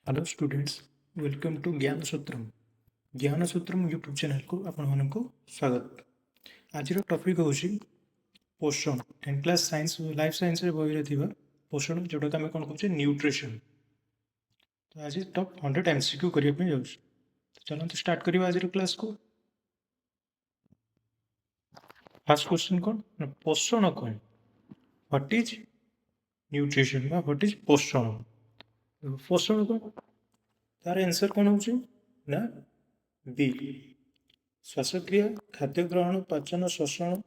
Hello students, welcome to ज्ञान सूत्रम YouTube channel को आपण को स्वागत। आज टॉपिक हूँ पोषण ten class science life science बही में पोषण जोटा आम कौन कहे न्यूट्रिशन। तो आज टॉप 100 एमसीक्यू करने जाऊँ। चलते स्टार्ट करवा आज क्लास को। फर्स्ट क्वेश्चन कौन ना पोषण कौन, व्हाट इज न्यूट्रिशन बा व्हाट इज पोषण। पोषण कौन तार आंसर कौन हो ना बी श्वासक्रिया, खाद्य ग्रहण, पाचन, शोषण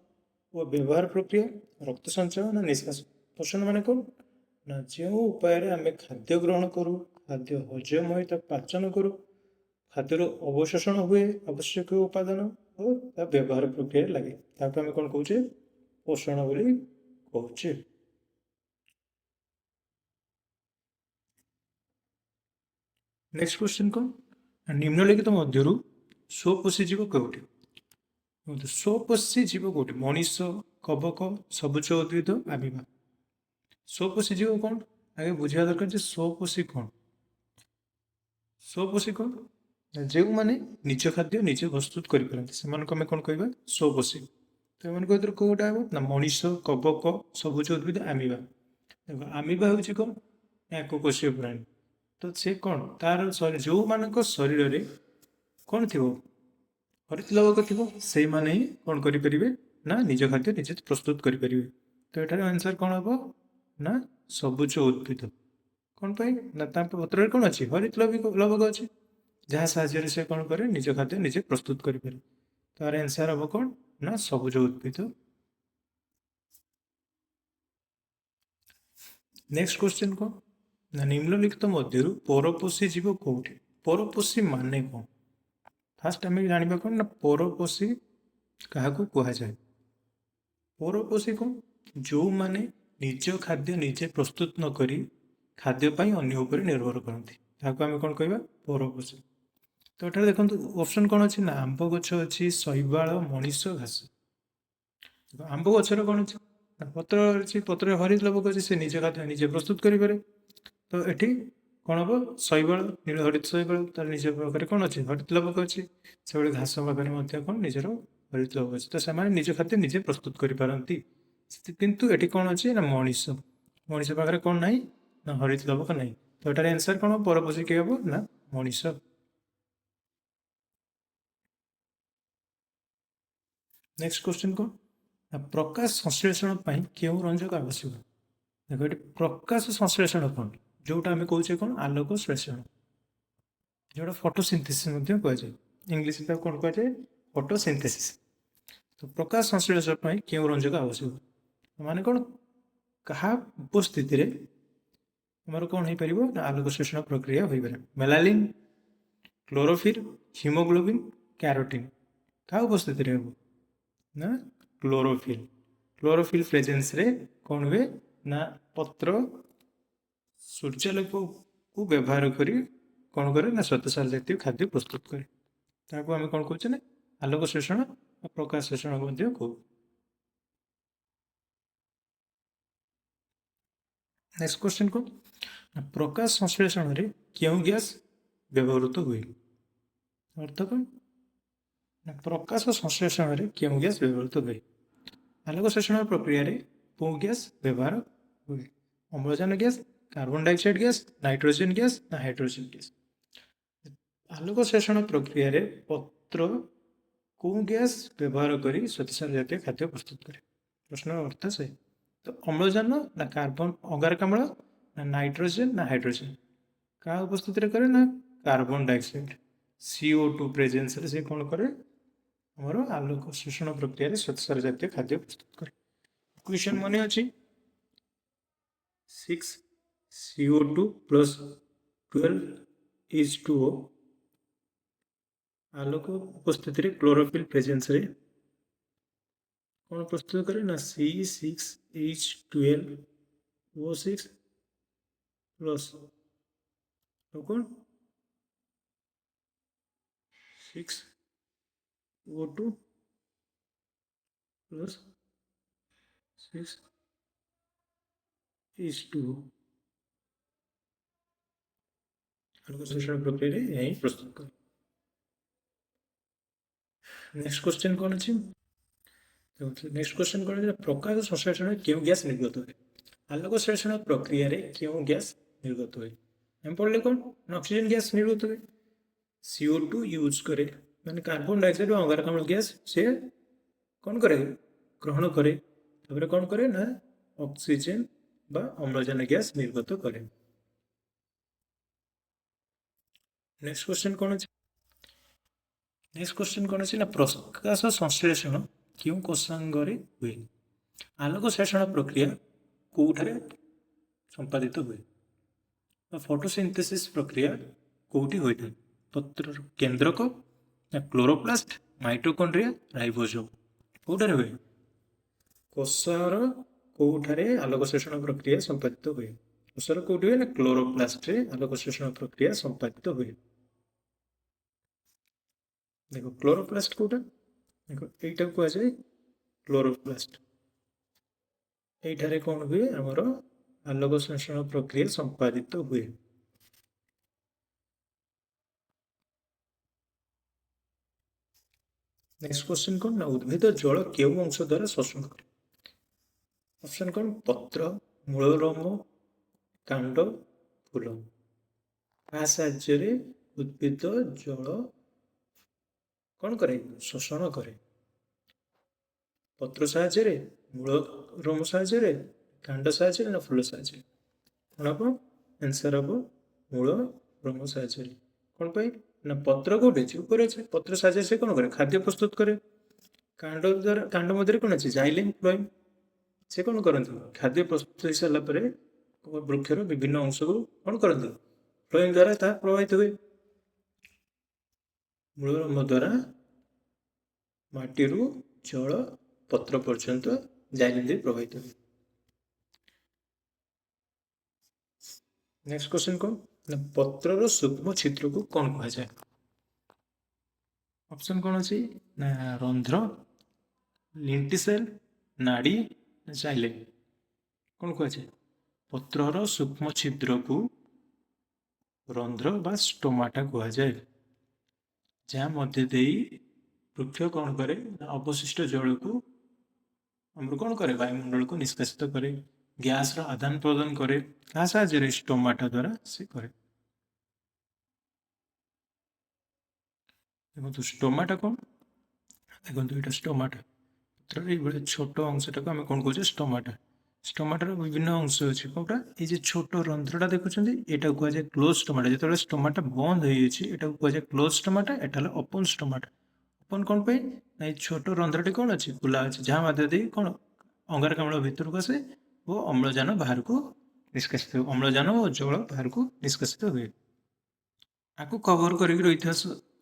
और व्यवहार प्रक्रिया, रक्त संचय ना निष्कासन। पोषण माने कौन ना जो उपाय आम खाद्य ग्रहण करूँ, खाद्य हजम हो पाचन करूँ, खाद्यर अवशोषण हुए आवश्यक उपादान और व्यवहार प्रक्रिया लगे ताको आम कौन कहे पोषण बोली कहे। नेक्स्ट क्वेश्चन कौन निम्नलिखित मध्यरु स्वपोषी जीव कौटी। स्वपोषी जीव कौटी मनीष, कबक, सबुज उद्भिद, आमिबा। स्वपोषी जीव कौन आगे बुझा दरकार स्वपोषी कौन। स्वपोषी कौन जो मैंने निज खाद्य निजे प्रस्तुत करें से आम कौन कह स्वपोषी। तो एम भर कौटा हे ना मनीष, कबक, सबुज उद्भिद, आमिबा। देख आमिबा हूँ कौन एकोकोशीय प्राणी। तो सी कौन तार जो मान शरीर में कौन थी हरित लवक थी से मैंने ही कौन करें ना निज खाद्य निजे प्रस्तुत करें। तो यार आंसर कौन हम ना सबुज उद्भिद। कौन पाई ना पत्र कौन अच्छी हरित लवक अच्छी जहाँ साहाय्य से कौन करे निज खाद्य निजे प्रस्तुत करें। तो यार आंसर हम कौन ना सबुज उद्भिद। नेक्स्ट क्वेश्चन कौन ना निम्नलिखित मध्यरु परोपोषी जीव कौटी। परोपोषी माने कौन फास्ट आम जाना कौन ना परोपोषी क्या कह जाए। परोपोषी कौन जो माने निज खाद्य निजे प्रस्तुत न करी खाद्यपाई अन्य उपर निर्भर करती आम कौन कह परोपोषी। तो ये देखो ऑप्शन कौन अच्छी ना आंब गछ अच्छी, शैवाल, मनीष, घास। आंब गचर कौन अच्छी पत्र अच्छी पत्र हरित लवक अच्छी से निज खाद्य निजे प्रस्तुत करें। तो ये कौन हम शैवाल नील हरित शैवाल तार निज पाखे कौन अच्छी हरित लवक अच्छी से घास पाखे कौन निजर हरित लवक अच्छी। तो से निज खाद्य निजे प्रस्तुत करपारती किंतु ये कौन अच्छी ना मनीष मनीष पाखे कौन ना ना हरित लवक ना। तो यार आंसर कौन हम परोपोषी किए हम ना मनीष। नेक्स्ट क्वेश्चन कौन ना प्रकाश संश्लेषण क्यों रंजक आवश्यक। देखो ये प्रकाश संश्लेषण कौन जोटा आम कहे कौन आलोक श्लेषण जोटा फोटोसिंथेसिस कह जाए इंग्लीश कौन कह जाए फोटोसिंथेसिस। तो प्रकाश संश्लेषण क्यों रंजक आवश्यक माने कौन क्या उपस्थिति रे आमर कौन हो पार ना आलोक श्लेषण प्रक्रिया हो पारे। मेलानिन, क्लोरोफिल, हिमोग्लोबिन, कैरोटीन क्या उपस्थिति रे हम ना क्लोरोफिल। क्लोरोफिल प्रेजेंस रे कौन हुए ना पत्र सूर्यालोक को व्यवहार करी कौन करे ना श्वेतसार जातीय खाद्य प्रस्तुत करे ताको आम कौन कहे ना आलोक श्लेषण और प्रकाश श्लेषण कहू। नेक्स्ट क्वेश्चन को प्रकाश संश्लेषण रे क्यों गैस व्यवहृत हुए। अर्थ कौन ना प्रकाश संश्लेषण रे क्यों गैस व्यवहृत हुए। आलोक श्लेषण प्रक्रिया रे क्यों गैस व्यवहार हुए। अम्लजान gas, carbon dioxide gas, nitrogen gas ना हाइड्रोजन गैस। आलोक श्लेषण प्रक्रिया रे पत्र कौ गैस व्यवहार कर श्वेतसार जातीय खाद्य प्रस्तुत करे। प्रश्न अर्थ से तो अम्लजान ना कार्बन अंगारकाम्ल ना नाइट्रोजन ना हाइड्रोजन क्या उपस्थित करे ना कार्बन डाइऑक्साइड CO2 प्रेजेंस रे से कौन करे आमर आलोक श्लेषण प्रक्रिया श्वेतसार जातीय खाद्य प्रस्तुत करे। इक्वेशन मन अच्छी 6CO2 प्लस 12H2O आलोक उपस्थित रे क्लोरोफिल प्रेजेंस रे कौन प्रस्तुत करे ना C6H12O6 प्लस कौन 6O2 प्लस 6H2O ଆଲୋକ ସଂଶ୍ଳେଷଣ ପ୍ରକ୍ରିୟାରେ ଏହା ହିଁ ପ୍ରସ୍ତୁତ କରେ। ନେକ୍ସଟ क्वेश्चन कौन अच्छी नेक्स्ट क्वेश्चन कौन है प्रकाश संश्लेषण क्यों गैस निर्गत हुए आलोक संश्लेषण प्रक्रिया रे क्यों गैस निर्गत हुए हम पढ़ले कौन ऑक्सीजन गैस निर्गत हुए CO2 यूज करे माने कार्बन डाइऑक्साइड और अंगारकाम्ल गैस से कौन करे ग्रहण करे तबरे कौन करे ना ऑक्सीजन बा अम्लजान गैस निर्गत करे। नेक्स्ट क्वेश्चन कौन है नेक्स्ट क्वेश्चन कौन है ना प्रकाश संश्लेषण क्यों कोशांगरे हुए आलोक संश्लेषण प्रक्रिया कोठारे संपादित हुए फोटोसिंथेसिस प्रक्रिया कोठी होता है पत्र केंद्रक ना क्लोरोप्लास्ट माइटोकॉन्ड्रिया राइबोसोम कोठारे हुए कोषर कोठारे आलोक संश्लेषण प्रक्रिया संपादित हुए कोषर कोठी हुए ना क्लोरोप्लास्ट रे आलोक संश्लेषण प्रक्रिया संपादित हुए। देखो क्लोरोप्लास्ट कोटा देखो एटा को आसे क्लोरोप्लास्ट एठारे कौन हुए हमर आलोक संश्लेषण प्रक्रिया संपादित हुए। नेक्स्ट क्वेश्चन कौन ना उद्भिद जल केउ अंश द्वारा शोषण करे ऑप्शन कौन पत्र मूलरम कांड फूल आ साहाय्य उद्भिद जल कौन करे शोषण करे पत्र साहाय्य मूलरम साहाय्य कांड साहाय्य ना फूल साहाय्य कौन हम आंसर हम मूलरम साहाय्य कौन पाई ना पत्र कौटे ऊपर अच्छे पत्र साहाय्य से कौन करे खाद्य प्रस्तुत करे कांड द्वारा कांड मध्य कौन अच्छे जाइलिन फ्लोएम से कौन करते खाद्य प्रस्तुत हो सारापर वृक्षर विभिन्न अंश को कौन करते फ्लोएम द्वारा ता प्रभावित हुए मूलरम द्वारा माटीरू जल पत्र पर्यंत जाइलिन दे प्रभावित हुए। नेक्स्ट क्वेश्चन कौन ना पत्रर सूक्ष्म छिद्र को कौन कहा जाए ऑप्शन कौन अच्छी ना रंध्र लिंटिसेल नाड़ी जाइलिन कौन कहा जाए पत्रर सूक्ष्म छिद्र को रंध्र बा स्टोमाटा कहा जाए जहाँ मध्य दे वृक्ष कौन करे अवशिष्ट जल को हमर कौन करे वायुमंडल को निष्कासित करे गैस रो आदान प्रदान करे क्या साहाय्य स्टोमाटा द्वारा से करे। देखो स्टोमाटा कौन देखो ये स्टोमाटा पत्र छोट अंशटा को आम कौन कहे स्टोमाटा स्टोमाटार विभिन्न अंश अच्छे कौटा ये छोट रंध्रटा देखुं यहाँ कहुए क्लोज स्टोमाटा जो स्टोमाटा बंद हो कहुए क्लोज स्टोमाटा एटा ओपन स्टोमाटा ओपन कौन पे ना ये छोट रंध्रटी कौन अच्छी खुला अच्छे जहाँ माध्यम कौन अंगारकाम्ल भीतर को आसे वो अम्लजान बाहर को निष्कासित हुए अम्लजान और जल बाहर को निष्कासित हुए आपको कवर करके रही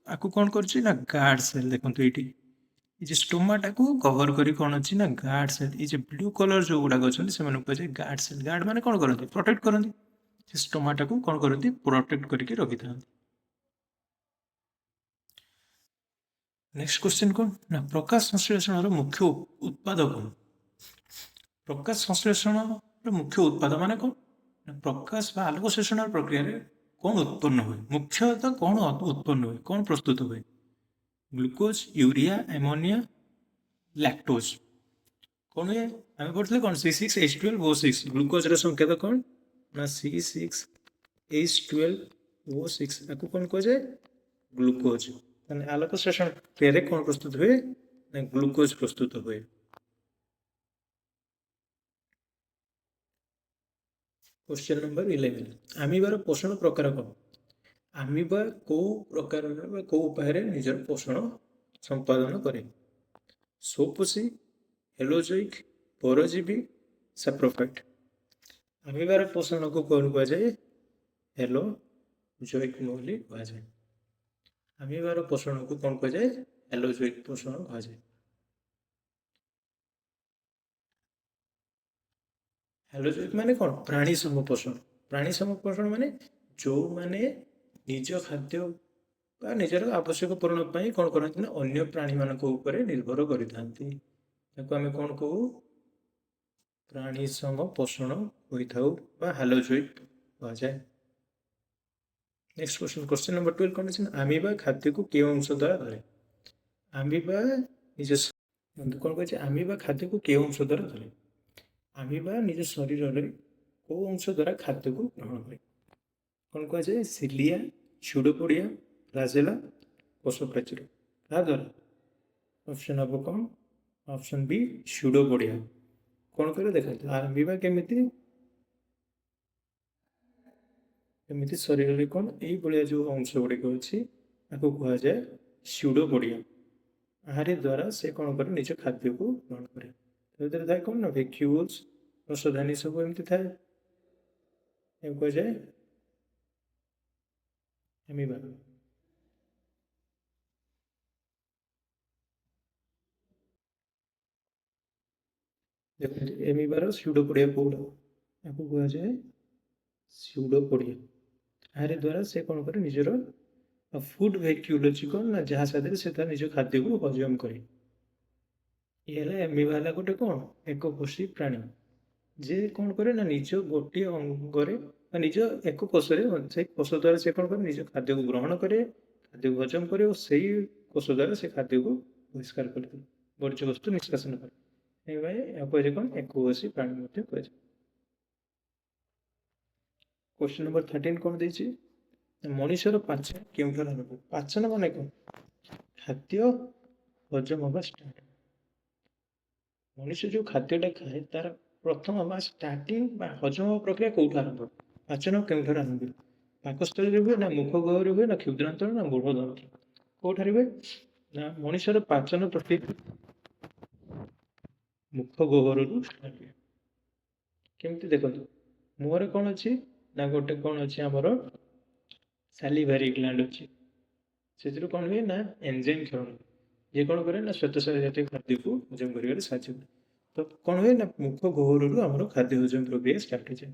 आपको कौन कर गार्ड सेल देखो ये स्टोमाटा को कवर करी कौन अच्छी ना गार्ड सेल ये ब्लू कलर जो गुड़ाक अच्छे से कहुए गार्ड सेल गार्ड माने कौन करते प्रोटेक्ट करते स्टोमाटा को कौन करती प्रोटेक्ट करके रखी था। नेक्स्ट क्वेश्चन कौन ना प्रकाश संश्लेषण मुख्य उत्पाद कौन प्रकाश संश्लेषण मुख्य उत्पाद माने कौन प्रकाश आलोक संश्लेषण प्रक्रिया कौन उत्पन्न हुए मुख्यतः कौन उत्पन्न हुए कौन प्रस्तुत हुए ग्लूकोज यूरिया एमोनिया लैक्टोज कौन हुए आम पढ़ते कौन C6H12O6 ग्लूकोज संकेत कौन ना C6H12O6 आपको कौन कहुए ग्लूकोज आलोक संश्लेषण क्रिया कौन प्रस्तुत हुए ना ग्लूकोज प्रस्तुत हुए। क्वेश्चन नंबर 11 आमिबार पोषण प्रकार कौन आमिबा को प्रकार को उपाय निजर पोषण संपादन करे सोपोषी हेलोजोइक परजीवी सैप्रोफाइट आमिबार पोषण को कौन कह जाए हेलोजोइक बोली कह जाए आमिबार पोषण को कौन कह जाए हेलोजोइक पोषण कह जाए। हेलोजोइक माने कौन प्राणी समपोषण माने जो माने निज खाद्य निजर आवश्यक पूरण कौन करते ना अन्य प्राणी मान निर्भर करते कौन कहू प्राणी समपोषण होता हेलोजोइक कह जाए। नेक्स्ट क्वेश्चन नंबर 12 कौन है? आमिबा खाद्य को केउं अंश द्वारा धरे? आमिबा निज कौन कहे आमिबा खाद्य को केउं अंश द्वारा धरे? आमिबा निज शरीर में कौ अंश द्वारा खाद्य को ग्रहण करे? कौन कहे सिलिया, सुडोपोडिया, फ्लाजेला, कोषप्राचीर क्या द्वारा? ऑप्शन हम कौन? Option B pseudopodia. कौन करे देखा आमिबा केमिति एमती शरीर में कौन ये जो अंश गुड़िक अच्छी कहुए स्यूडोपोडिया। आहारी द्वारा से कौन करे निज खाद्य को ग्रहण करे थाए कौन ना वैक्यूल्स रसधानी सब एमती थाए कहुए एमिबा। देखते एमिबार स्यूडोपोडिया कौड़ा कहुए स्यूडोपोडिया। आहारी द्वारा से कौन करे निजर फुड वैक्यूल अच्छी कौन ना जहाँ साथ से निज खाद्य को हजम करे। ये एमिबा है गोटे कौन एक कोषी प्राणी जे कौन करे ना निज गोटे अंगरे निज एक कोष से कोष द्वारा से कौन करे निज खाद्य को ग्रहण करे, खाद्य को हजम करे और से कोष द्वारा से खाद्य को बहिष्कार कर वर्ज्य वस्तु निष्कासन करे कौन एक कोषी प्राणी कह। क्वेश्चन नंबर 13 कौन देछि? मनुष्यर पाचन केउठार आरंभ? पाचन माने कौन? खाद्य हजम हवा स्टार्ट। मनुष्य जो खाद्यटा खाए तार प्रथम बा स्टार्टिंग हजम प्रक्रिया कौट आरंभ? पाचन केउठार आरंभ? पाकस्थली हुए ना मुख गहरे हुए ना क्षुद्रांतर ना मूर्धन्त्र? कौठार हुए ना मनुष्यर पाचन प्रक्रिया मुख गहर स्टार्ट हुए। केमती देखो मुहर कौन अच्छी ना गोटे कौन अच्छी आमर सालिभारी ग्लैंड अच्छी से कौन हुए ना एंजाइम क्षरण ये कौन करे ना श्वेतसार जातीय खाद्य को हजम कर साहय। तो कौन हुए ना मुख गहर आमर खाद्य हजम प्रक्रिया स्टार्ट हो जाए।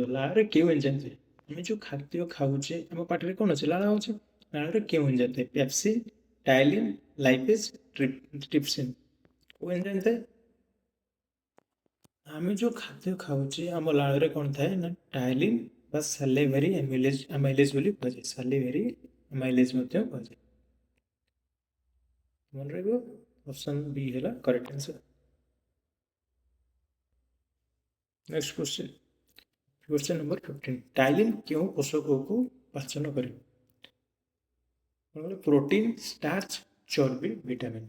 लाड़ क्यों एंजाइम थे आम जो खाद्य खाऊे आम पाटे कौन अच्छे लाड़ अच्छे लाड़ क्यों एंजाइम थे? पेप्सिन, टाइलिन, लाइपेज, ट्रिप्सिन को एंजाइम थे? आम जो खाद्य खाऊे आम लाड़ कौन थाए ना टाइलिन बा सालिभारी एमाइलेज बोली कहुए सालिभारी एमाइलेज कहुए। मन रही ऑप्शन बी है correct answer. Next question number 15 ptyalin क्यों पोषकों को पाचन करे? प्रोटीन, स्टार्च, चर्बी, विटामिन।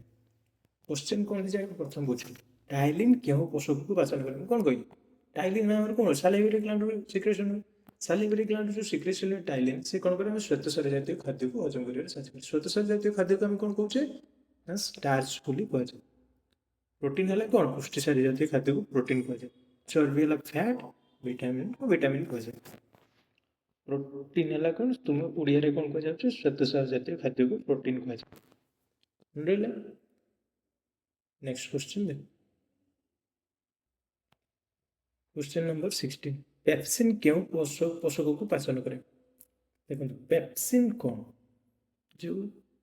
क्वेश्चन कौन जाए प्रथम बुझ टाइलिन क्यों पोषक को पाचन करे कौन कही? टाइलिन में कौन सालिभारी ग्लैंड सिक्रेशन हुए सालिभारी ग्लैंड जो सिक्रेशन हुए टाइलिन से कौन करे श्वेतसार जातीय खाद्य को हजम कर श्वेतसार जातीय खाद्य को आम कौन कहे स्टार्च बोली कहुए। प्रोटीन है कौन पुष्टिसारी जातीय खाद्य को प्रोटीन कहुए। चर्बी है फैट, विटामिन को विटामिन कहुए। प्रोटीन है कौन तुम ओडिया कौन कह श्वेतसार जातीय खाद्य को प्रोटीन कहुए। नेक्स्ट क्वेश्चन देख क्वेश्चन नंबर 16 पेप्सिन क्यों पोषक को पाचन करे? देखो पेप्सिन कौन जो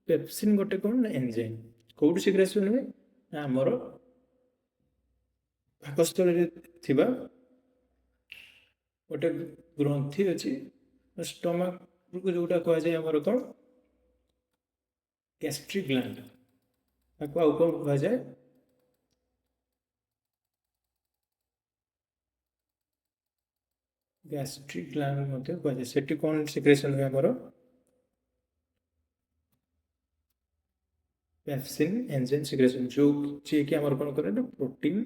पेप्सिन गोटे कौन ना एंजाइम कौट सिक्रेशन हुए आमर पाकस्थली गोटे ग्रंथि अच्छी स्टमक को जोटा कहुए आमर कौन गैस्ट्रिक ग्लैंड कौन कहुए गैस्ट्रिक ग्लैंड कहुए से कौन सिक्रेशन हुए आमर पेप्सिन एंजाइम सिक्रेशन जो जी कि आमर कौन करे प्रोटीन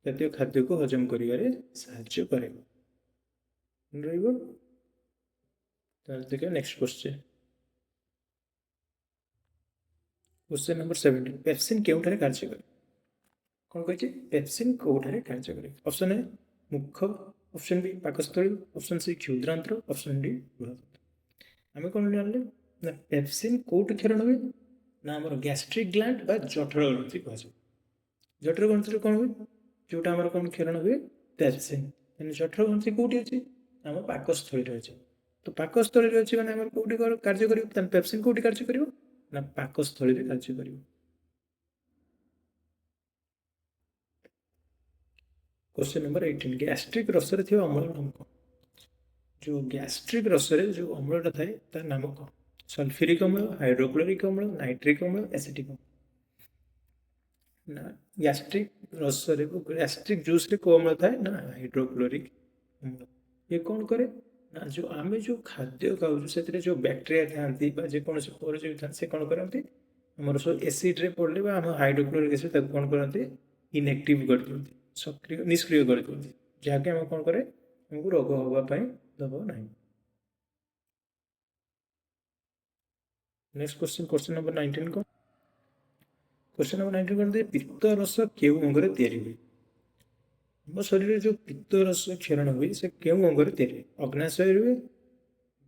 जातीय खाद्य को हजम करिवारे साहाय्य करे। देखिए नेक्स्ट क्वेश्चन नंबर 17 पेप्सिन केउठारे कार्य करे? कौन कही पेप्सिन कौठारे कार्य करे? ऑप्शन ए मुख, ऑप्शन बी पाकस्थली, ऑप्शन सी क्षुद्रांत्र, ऑप्शन डी आम कौन जानले ना पेप्सिन कौट क्षरण हुए ना आम गैस्ट्रिक ग्लैंड बा जठर ग्रंथि कहुए। जठर ग्रंथि कौन हुए जोटा आम कौन क्षरण हुए पेप्सिन जठर ग्रंथि कौटी अच्छी आम पाकस्थली अच्छे। तो पाकस्थली अच्छी मैंने कौटी कार्य कर पेप्सिन कौटी कार्य कर ना पाकस्थली कार्य कर। क्वेश्चन नंबर 18 गैस्ट्रिक रसरे थिबा अम्ल नाम कौन जो गैस्ट्रिक रसरे जो अम्लटा थाए तार नाम कौन सल्फ्यूरिक अम्ल हाइड्रोक्लोरिक अम्ल नाइट्रिक अम्ल एसिटिक अम्ल ना गैस्ट्रिक रसरे गैस्ट्रिक जूस रे को अम्ल थाए ना हाइड्रोक्लोरिक अम्ल ये कौन करे ना जो आम जो खाद्य खाऊ से जो बैक्टेरिया था जेकोसी परजीवी था से कौन करते आमर सब एसिड रे पड़े आम हाइड्रोक्लोरिक एसिड कौन करते इनएक्टिव कर दिखते सक्रिय निष्क्रिय कर दिखते जहाँकि आम कौन करे आमको रोग हाँपाई दब ना नेक्स्ट क्वेश्चन क्वेश्चन नंबर 19 को क्वेश्चन नंबर 19 कर दे पित्त रस केउ अंग हुए आम शरीर जो पित्त रस क्षरण हुए से केउ अंग अग्नाशय हुए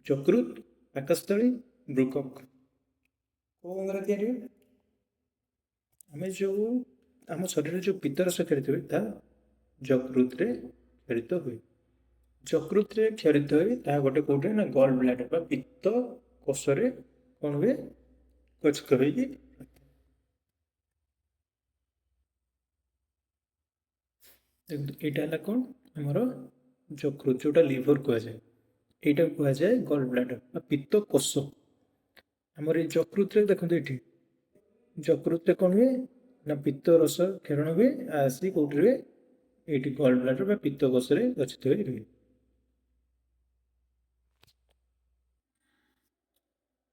यकृत पाकस्थली ब्रुकक को अंग आम जो आम शरीर जो पित्त रस क्षरित हुए यकृत क्षरित हुए यकृत क्षरित हुए गोटे कौटे ना गल ब्लाडर पित्त कोष कौन हुए गच्छक यहाँ कौन आमर यकृत जोटा लिवर कहुए यहाँ कहुए गल ब्लाडर पित्त कोष आमर यकृत देखते ये यकृत कौन हुए ना पित्त रस क्षरण हुए आसी कौट हुए ये गल ब्लाडर पित्त कोष गच्छित हुए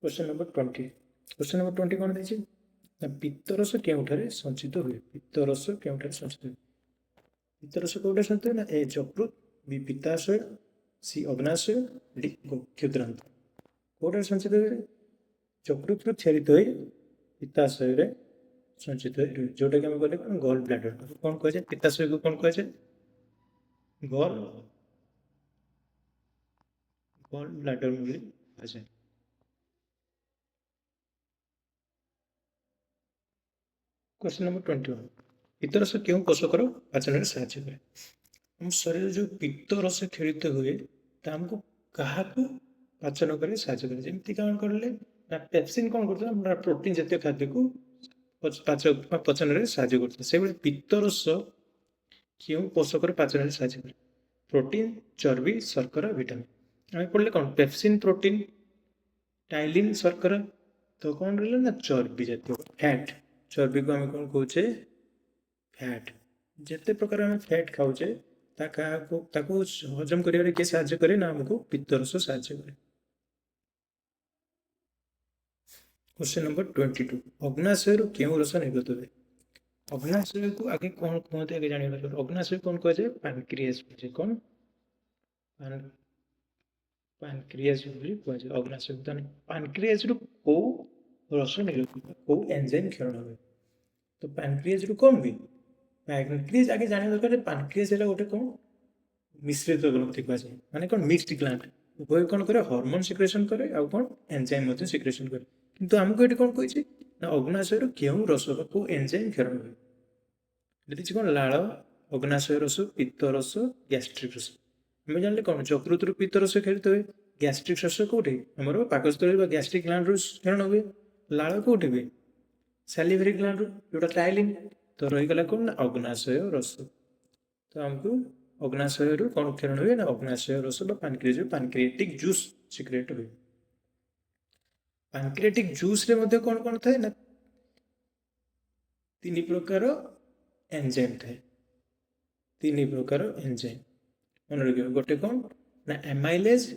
क्वेश्चन नंबर 20 क्वेश्चन नंबर 20 कौन देखिए ना पित्तरस केउठारे संचित हुए पित्तरस केउठारे संचित हुए पित्तरस कौटे संचित हुए ना ए यकृत बी पित्ताशय सी अग्नाशय डी क्षुद्रांत कौटे संचित हुए यकृत क्षरित हुए पित्ताशय संचित हुए जोटा कि आम कहले गल ब्लाडर कौन कहुए पित्ताशय को कौन कहुए गल गल ब्लाडर कहुए क्वेश्चन नंबर 21 पित्तरस क्यों पोषकर पाचन साहय करे हम शरीर जो पित्तरस क्षरित हुए आमको क्या पाचन कर साहय करे जमी कौन करें ना पेप्सिन कौन कर प्रोटीन जातीय खाद्य को पाचन साहय करता से पित्तरस क्यों पोषकर पाचन साहय करे प्रोटीन चर्बी शर्करा विटामिन आम पढ़ले कौन पेप्सिन प्रोटीन टाइलिन शर्करा तो कौन रहा ना चर्बी जातीय फैट चर्बी को आम कौन कहे फैट जिते प्रकार आम फैट खाऊे हजम कर किए साहय करे ना आमको पित्तरस साहय करे क्वेश्चन नंबर 22 अग्नाशय क्यों रस निर्गत हुए अग्नाशय को आगे कौन कहते आगे जान अग्नाशय कौन कहे पैनक्रियास कौन पैनक्रियास कहे अग्नाशय पैनक्रियास को रस निर्गत को एंजाइम क्षरण हुए तो पैनक्रियास कौन हुए पैनक्रियास आगे जाना दरकार पैनक्रियास गोटे कौन मिश्रित ग्रंथि कहुए माने कौन मिक्सड ग्लैंड उभय कौन करे हार्मोन सिक्रेशन करे आ कौन एंजाइम सिक्रेशन करे किंतु आमको ये कौन कही ना अग्नाशय क्यों रस को एंजाइम क्षरण हुए देखिए कौन लाल अग्नाशय रस पित्त रस गैस्ट्रिक रस आम जान कौन यकृत पित्त रस क्षरित हुए गैस्ट्रिक रस कौटे आम पाकस्थली गैस्ट्रिक ग्लैंड क्षरण हुए लाल कौटे हुए सैलिवरी ग्लैंड जोटा टाइलिन तो रहीगला कौन ना अग्नाशय रस तो आमको अग्नाशय कौन क्षरण हुए ना अग्नाशय रस पैनक्रियाटिक जूस सिक्रेट हुए पैनक्रियाटिक जूस रे मध्य कौन कौन थाए ना 3 प्रकार एंजाइम थाए 3 प्रकार एंजाइम मन रखिए गोटे कौन ना एमाइलेज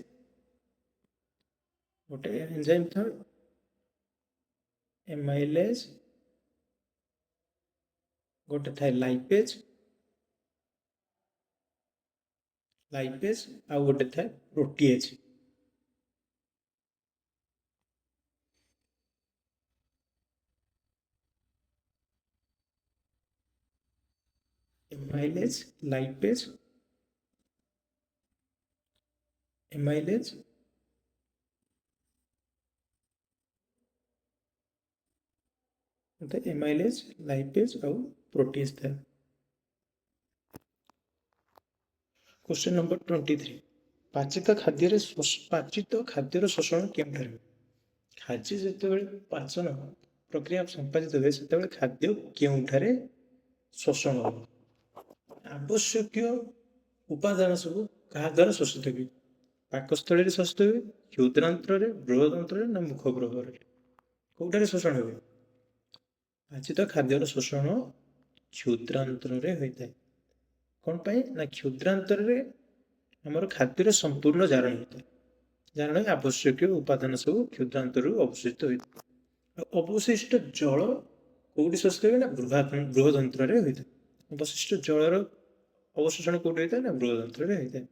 गोटे एंजाइम था एमाइलेज गोटे थाए लाइपेज लाइपेज आ गोटे थाए protease amylase lipase amylase amylase lipase और प्रोटीज था क्वेश्चन नंबर 23 पाचित खाद्यर शोषण क्यों खाद्य जिते पाचन प्रक्रिया संपादित हुए से खाद्य क्यों शोषण हो ଆବଶ୍ୟକୀୟ ଉପାଦାନ ସବୁ କାହା ଦ୍ୱାରା ଶୋଷିତ ହୁଏ? ପାକସ୍ଥଳୀରେ ଶୋଷିତ ହୁଏ, କ୍ଷୁଦ୍ରାନ୍ତ୍ରରେ, ବୃହଦନ୍ତ୍ରରେ ନା ମୁଖ ଗହ୍ୱରରେ? କୋଉଟାରେ ଶୋଷଣ ହୁଏ? ପାଚିତ ଖାଦ୍ୟର ଶୋଷଣ କ୍ଷୁଦ୍ରାନ୍ତ୍ରରେ ହୋଇଥାଏ। କ'ଣ ପାଇଁ ନା କ୍ଷୁଦ୍ରାନ୍ତରରେ ଆମର ଖାଦ୍ୟର ସମ୍ପୂର୍ଣ୍ଣ ଜାରଣୀ ହୋଇଥାଏ। ଜାରଣୀ ଆବଶ୍ୟକୀୟ ଉପାଦାନ ସବୁ କ୍ଷୁଦ୍ରାନ୍ତରରୁ ଅବଶିଷ୍ଟ ହୋଇଥାଏ। ଆଉ ଅବଶିଷ୍ଟ ଜଳ କୋଉଠି ଶୋଷିତ ହୁଏ ନା ବୃହଦନ୍ତ୍ରରେ ହୋଇଥାଏ। ଅବଶିଷ୍ଟ ଜଳର ଅବଶୋଷଣ କୋଉଠି ହୋଇଥାଏ ନା ବୃହଦନ୍ତ୍ରରେ ହୋଇଥାଏ।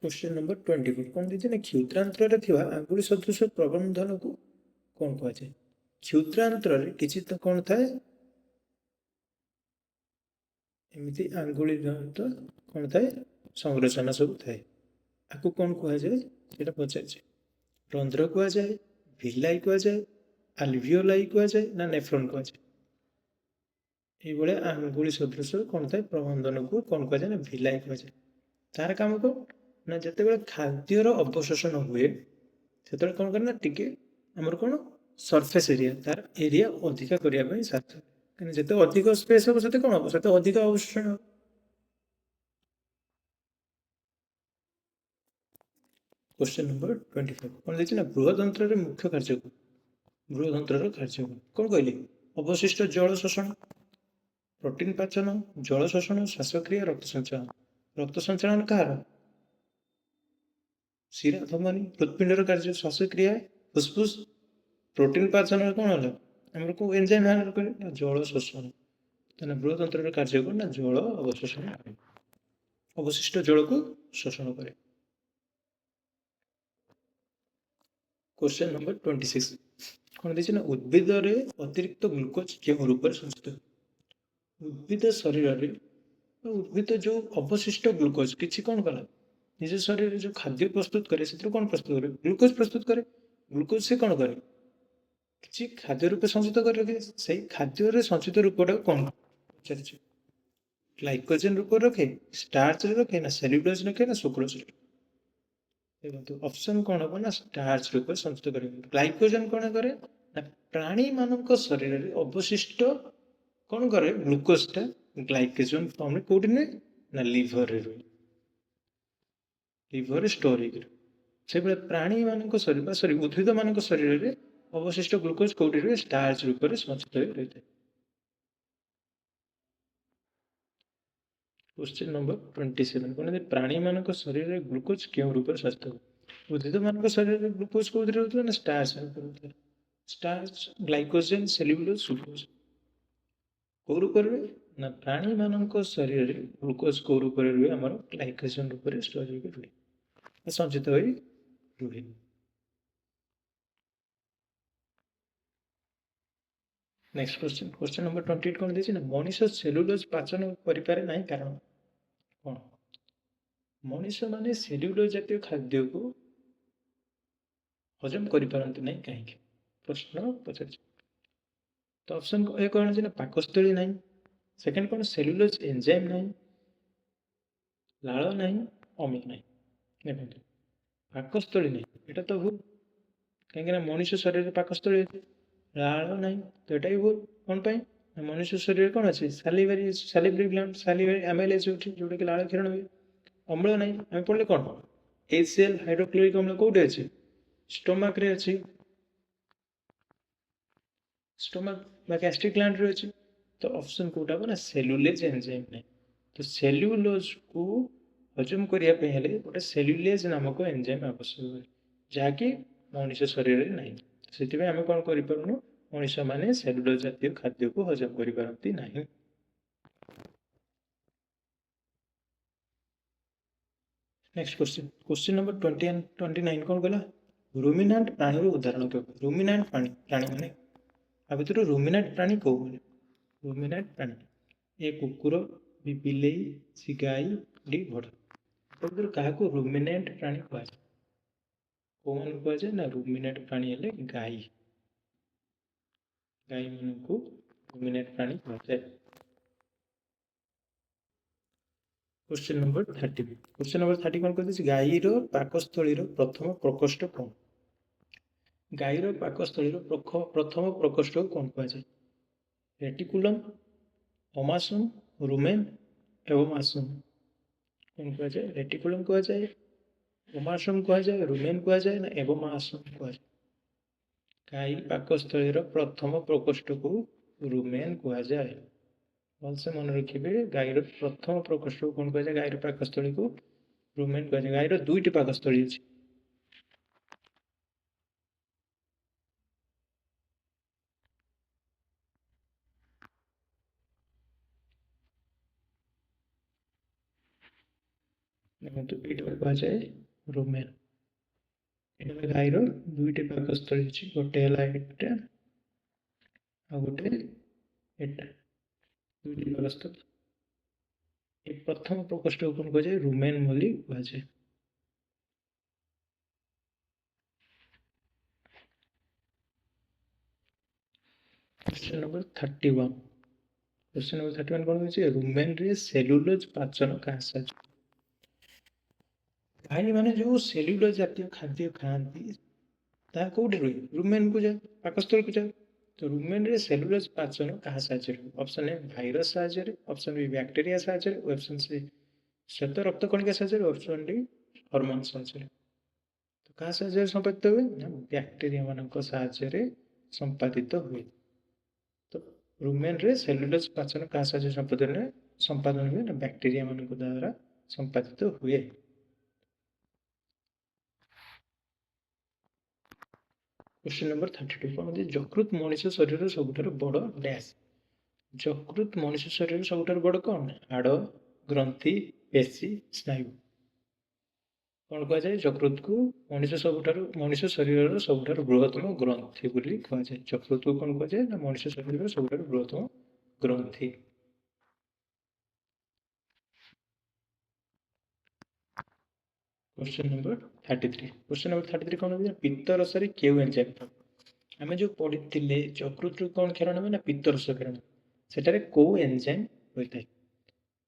क्वेश्चन नंबर 24 कौन दीजिए ना क्षुद्रांतरे थिबा आंगुली सदृश प्रबंधनकु कौन कहुए? क्षुद्रांतरे किछि तो कौन थाए एमिति आंगुली तो कौन थाए संरचना सब थाए। आकु कौन कहुए सेटा पचार रंध्र कहुए, भिलाई कहुए, आल्वियोलाई कहुए ना नेफ्रॉन कहुए? ये आंगुली सदृश कौन थाए प्रबंधन को कौन कहुए ना भिलाई कहुए। तार काम को ना जिते खाद्यर अवशोषण हुए से कौन करे ना टिके आमर कौन सरफेस एरिया तार एरिया अधिका करने साथ कहीं जिते अधिक स्पेस हम से कौन हम से अधिक अवशोषण हम। क्वेश्चन नंबर 25 कौन देखिए ना बृहदंत्र मुख्य कार्य को बृहदंत्र कार्य कौन कहली अवशिष्ट जल शोषण, प्रोटीन पाचन, जल शोषण, श्वासक्रिया, रक्त संचालन कहार शिरा धमनी हृत्पिंडर कार्य श्वासक्रिया फुसफुस प्रोटीन पाचन कौन है आम को एंजाइम हैंडल करे जल शोषण तेना बृहदंत्र कार्य कौन ना जल अवशोषण अवशिष्ट जल को शोषण करे। क्वेश्चन नंबर 26 कौन देखिए ना उद्भिद अतिरिक्त ग्लूकोज क्यों रूप में संचित? उद्भिद शरीर में उद्भिद जो अवशिष्ट ग्लूकोज किसी कौन कला निज शरीर जो खाद्य प्रस्तुत करे से कौन प्रस्तुत करे ग्लूकोज प्रस्तुत करे। ग्लूकोज से कौन करे किसी खाद्य रूप संचित कर रखे से खाद्य संचित रूपटा कौन पचार ग्लाइकोजेन रूप रखे, स्टार्च रखे ना सेल्युलोज रखे ना सुक्रोज रखे? देखो ऑप्शन कौन हम ना स्टार्च रूप संचित कर ग्लाइकोजेन कौन करे ना प्राणी मानक शरीर में अवशिष्ट कौन करे ग्लूकोजटा ग्लाइकोजेन फॉर्म में कोडी ने ना लिवर रे रुए लिवर स्टोर से प्राणी मानक शरीर सॉरी उद्भिद मानक शरीर में अवशिष्ट ग्लूकोज कोडी रे स्टार्च रूप में संचित रही है। क्वेश्चन नंबर 27 कौन प्राणी मानक शरीर में ग्लूकोज क्यों रूप में संचित हो उद्भिद मानक शरीर में ग्लूकोज कौन रोता ना starch starch glycogen cellulose sucrose कौ रूप ना प्राणी मानक शरीर में ग्लूकोज कौ रूप रुए आम ग्लाइकोजेन रूप में स्टोर रुए संचित हो रुए। नेक्स्ट क्वेश्चन क्वेश्चन नंबर 28 कौन देखिए ना मनीष सेल्युलोज पाचन करें ना कारण कौन मनीष माने सेल्युलोज जातीय खाद्य को हजम करपारती ना कहीं प्रश्न पचार तो ऑप्शन ए कौन है पाकस्थली ना सेकेंड कौन सेल्युलोज एंजाइम ना लाल ना अम्ल ना देखते पाकस्थली ना यहाँ तो भूल कहीं मनुष्य शरीर में पाकस्थली लाल ना तो यहाँ भी भूल कौन पाई मनुष्य शरीर कौन अच्छे सालिवरी ग्लैंड सालिवरी एमाइलेज जोटा कि लाल क्षरण हुए अम्ल ना आम पढ़ले कौन HCl हाइड्रोक्लोरिक अम्ल कौटे अच्छे स्टोमक रे अच्छी स्टोमक गैस्ट्रिक ग्लैंड रे अच्छी तो ऑप्शन कोटा ना सेल्युलोज एंजाइम नहीं तो सेल्युलोज को हजम करने गोटे सेल्युलोज नामक एंजाइम आवश्यक है जहाँकि मनुष्य शरीर में ना से आम कौन करूँ मनुष्य मैंने सेल्युलोज जातीय खाद्य को हजम करपारती ना। नेक्स्ट क्वेश्चन क्वेश्चन नंबर 29 कौन कहला रुमिनांट प्राणी उदाहरण क्यों रुमिनांट प्राणी मैंने आ भर रुमिनांट प्राणी कौ रुमिनांट प्राणी ए कुकुर बी बिलेई सी गाई डी घोड़ा क्या रुमिनांट प्राणी कहुए कौ मान कहुए ना रुमिनांट प्राणी हेले गाई गाई मान को रुमिनांट प्राणी कहुए। क्वेश्चन नंबर 30 क्वेश्चन नंबर 30 कौन कहते गाईर पाकस्थली प्रथम प्रकोष्ठ कौन गाईर पाकस्थली प्रथम प्रकोष्ठ को कौन कहुए रेटिकुलम ओमासम, रुमेन एवं आसम कौन कह जाए? रेटिकुलम कह जाए, ओमासम कह जाए, रुमेन कह जाए ना एवं आसम कह जाए? गाई पाकस्थली प्रथम प्रकोष्ठ को रुमेन कह जाए। भलसे मन रखिए, गाईर प्रथम प्रकोष्ठ को कौन कह जाए? गाईर पाकस्थली को रुमेन कह जाए। गाईर दुईटी पाकस्थली अच्छी। ଦେଖନ୍ତୁ ଏଇଟାକୁ କୁହାଯାଏ ରୁମେନ୍। ଏଇଟା ଗାଈର ଦୁଇଟି ପାକସ୍ଥଳୀ ଅଛି, ଗୋଟେ ହେଲା ଏଇଟା ଆଉ ଗୋଟେ ଏଇଟା, ଦୁଇଟି ପାକସ୍ଥଳୀ। ଏ ପ୍ରଥମ ପ୍ରକୋଷ୍ଠକୁ କଣ କୁହାଯାଏ? ରୁମେନ୍ ବୋଲି କୁହାଯାଏ। Question number 31। क्वेश्चन नंबर 31 कौन कहছে? ରୁମେନ୍ ରେ ସେଲୁଲୋଜ ପାଚନ କାହା ସାହାଯ୍ୟରେ? ଗାଈ ମାନେ ଯୋଉ ସେଲୁଲୋଜ ଜାତୀୟ ଖାଦ୍ୟ ଖାଆନ୍ତି ତାହା କୋଉଠି ରୁହେ? ରୁମେନ୍ କୁ ଯାଏ, ପାକସ୍ଥଳୀକୁ ଯାଏ। तो रुमेन रे सेलुलोज पाचन कहा साहाଯ୍ୟରେ? ऑप्शन ए भाइरस साहाଯ୍ୟରେ, ऑप्शन बी बैक्टीरिया साहाଯ୍ୟରେ, ऑप्शन सी श्वेत रक्त कणिका साहाଯ୍ୟରେ, ऑप्शन डी हॉर्मोन साहाଯ୍ୟରେ। तो कहा साहाଯ୍ୟରେ संपादित हुए? ना बैक्टीरिया ମାନଙ୍କ साहाଯ୍ୟରେ संपादित हुए। तो रुमेन रे सेलुलोज पाचन कहा साहाଯ୍ୟରେ संपादन हुए? ना बैक्टीरिया ମାନଙ୍କ द्वारा संपादित हुए। क्वेश्चन नंबर 32 कौन है? यकृत मनुष्य शरीर सबुठारु बड़ डैश। यकृत मनुष्य शरीर सबुठारु बड़ कौन? हाड़, ग्रंथि, पेशी, स्नायु। कौन कह जाए? यकृत को मनुष्य शरीर सबुठारु बृहत्तम ग्रंथि बोली कह जाए। यकृत को कौन कह जाए? ना मनुष्य शरीर सबुठारु बृहत्तम ग्रंथि। Question number 33। क्वेश्चन नंबर 33 कौन है? पित्त रस रे केउ एंजाइम आमे जो पढ़िथिले यकृत रु कौन क्षरण हुए? ना पित्त रस क्षरण। सेटारे को एंजाइम होइथाय?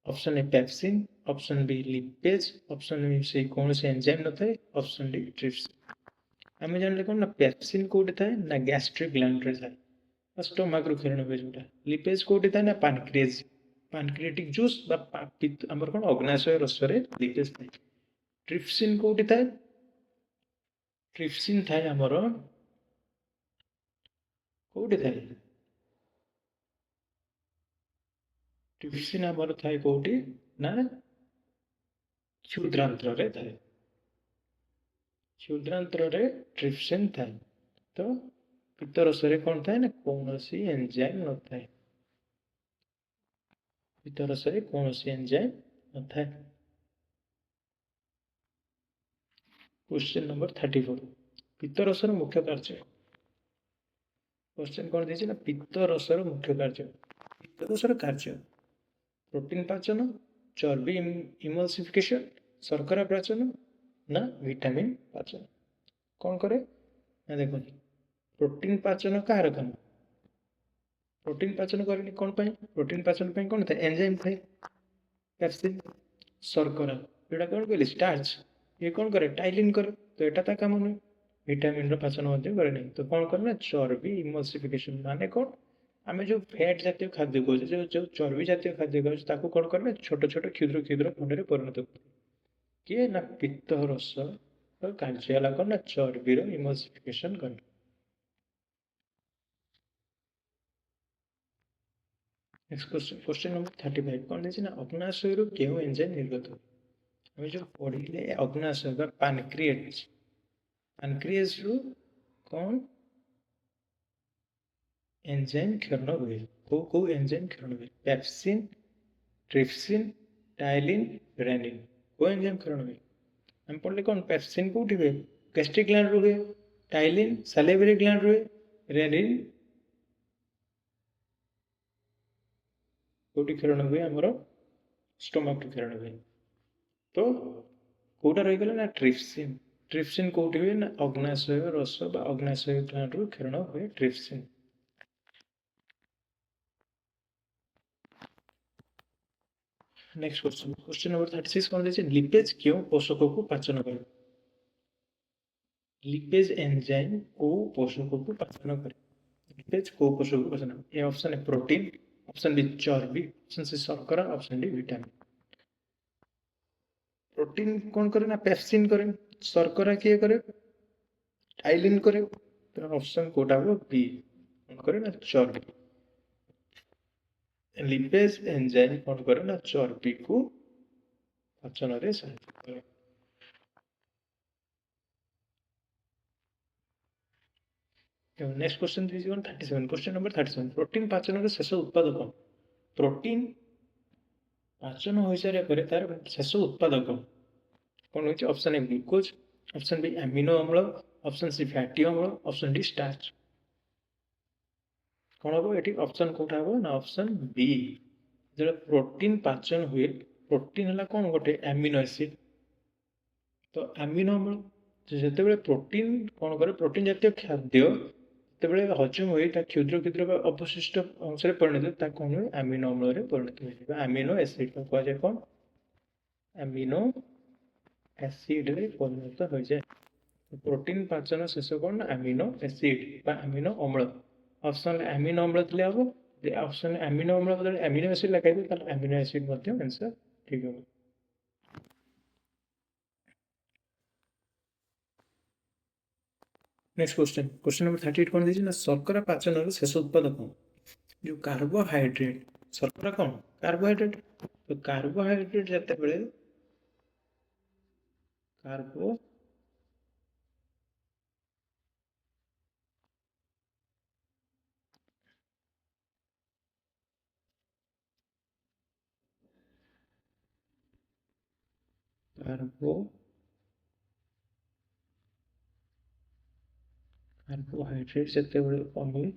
Option A pepsin, option B lipase, option B से कौन से एंजाइम न थाए, ऑप्शन डी ट्रिप्सिन। आमे जानले कौन ना पेप्सिन कोठी थाए? ना गैस्ट्रिक ग्लैंड रे थाए, स्टोमक रु क्षरण हुए जोटा। लिपेज कोठी थाए? ना पैनक्रियाज, पैनक्रियाटिक जूस बा हमर कौन अग्नाशय रस रे लिपेज थाए। ट्रिप्सिन कोठी थाए? ट्रिप्सिन थाए हमर कोठी थाए? ट्रिप्सिन हमर थाए कोठी? ना क्षुद्रांत्र रे थाए। क्षुद्रांत्र रे ट्रिप्सिन थाए। तो पित्त रस रे कौन थाए? ना कौनसी एंजाइम न थाए। पित्त रस रे कौनसी एंजाइम न थाए। Question number 34। पित्त रस रो मुख्य कार्य। क्वेश्चन कौन देछि? ना पित्त रस रो मुख्य कार्य। पित्त रस रो कार्य प्रोटीन पाचन, चर्बी इमल्सिफिकेशन, शर्करा पाचन ना विटामिन पाचन। कौन करे? ना देखो, प्रोटीन पाचन कहार काम? प्रोटीन पाचन करेनि कौन पाई? प्रोटीन पाचन पाई कौन थाए? एंजाइम थाए, पेप्सिन। शर्करा एटा कौन कहली? स्टार्च। ये कौन करे? टाइलिन करे। तो एटा ता काम नुहे। विटामिन रो पाचन मध्य करे नहीं। तो कौन करे? ना चर्बी इमल्सिफिकेशन माने कौन? आमे जो फैट जातीय खाद्य कहूचे, जो चर्बी जातीय खाद्य कहूचे ताको कौन करे? छोट छोट क्षुद्र क्षुद्र खंड रे परिणत करे। किए? ना पित्त रस कार्य होला कौन? ना चर्बी रो इमल्सिफिकेशन करे। नेक्स्ट क्वेश्चन, क्वेश्चन नंबर 35 कौन देछि? ना अग्नाशय रो केउ एंजाइम निर्गत हुए? हमें जो पढ़िले अग्नाशय बा पैनक्रियाज, पैनक्रियाज रु कौन एंजाइम क्षरण हुए? को एंजाइम क्षरण हुए? Pepsin, trypsin, ptyalin, rennin. को एंजाइम क्षरण हुए? हम पढ़ले कौन? पेप्सिन कोठी हुए? गैस्ट्रिक ग्लैंड रु हुए। टाइलिन सैलिवरी ग्लैंड रु हुए। रेनिन कोठी क्षरण हुए? हमरो स्टोमक रु क्षरण हुए। तो कोटा रही गला ना ट्रिप्सिन। ट्रिप्सिन कोठी हुए? ना अग्नाशय रस बा अग्नाशय ग्लैंड रु क्षरण हुए trypsin. Next question, question number 36 कौन देछि? लिपेज क्यों पोषक को पाचन करे? लिपेज एंजाइम को पोषक को पाचन करे? लिपेज को पोषक को पाचन? ए ऑप्शन है प्रोटीन, ऑप्शन बी चर्बी, ऑप्शन सी शर्करा, ऑप्शन डी विटामिन। प्रोटीन कौन करे ना पेप्सिन करे, शर्करा किए करे आइलिन करे, तो ऑप्शन कोटा हो बी कौन करे ना चर्बी। लिपेज एंजाइम कौन करे ना चर्बी को पाचन रे सहायता करे। Next question this one 37 question number 37 protein पाचन रे शेष उत्पाद कौन। प्रोटीन पाचन हो सारे पर तार शेष उत्पाद कौन होची option A glucose, option B amino अम्ल, ऑप्शन सी फैटी अम्ल, ऑप्शन डी स्टार्च। कौन हम ये ऑप्शन कौटा हम ना ऑप्शन बी जो प्रोटीन पाचन हुए प्रोटीन है कौन गोटे एमिनो एसिड। तो एमिनो अम्ल जो प्रोटीन कौन करे प्रोटीन जातीय खाद्य जो हजम हुए क्षुद्र क्षुद्र अवशिष्ट अंश परिणत कौन हुए एमिनो अम्ल परिणत हो एमिनो एसिड कहुए कौन एमिनो एसिड रे परिणत हो जाए। प्रोटीन पाचन शेष कौन एमिनो एसिड एमिनो अम्ल। ऑप्शन एमिनो अम्ल थे हम ऑप्शन एमिनो अम्ल बदल एमिनो एसिड लगे एमिनो एसिड आंसर ठीक है। नेक्स्ट क्वेश्चन क्वेश्चन नंबर 38 कौन दीजिए ना शर्करा पाचन शेष उत्पाद कौन जो कार्बोहाइड्रेट शर्करा कौन कार्बोहाइड्रेट। तो कार्बोहाइड्रेट जिते बड़े कार्बो कार्बो कार्बोहाइड्रेट जिते बड़े कौन हुए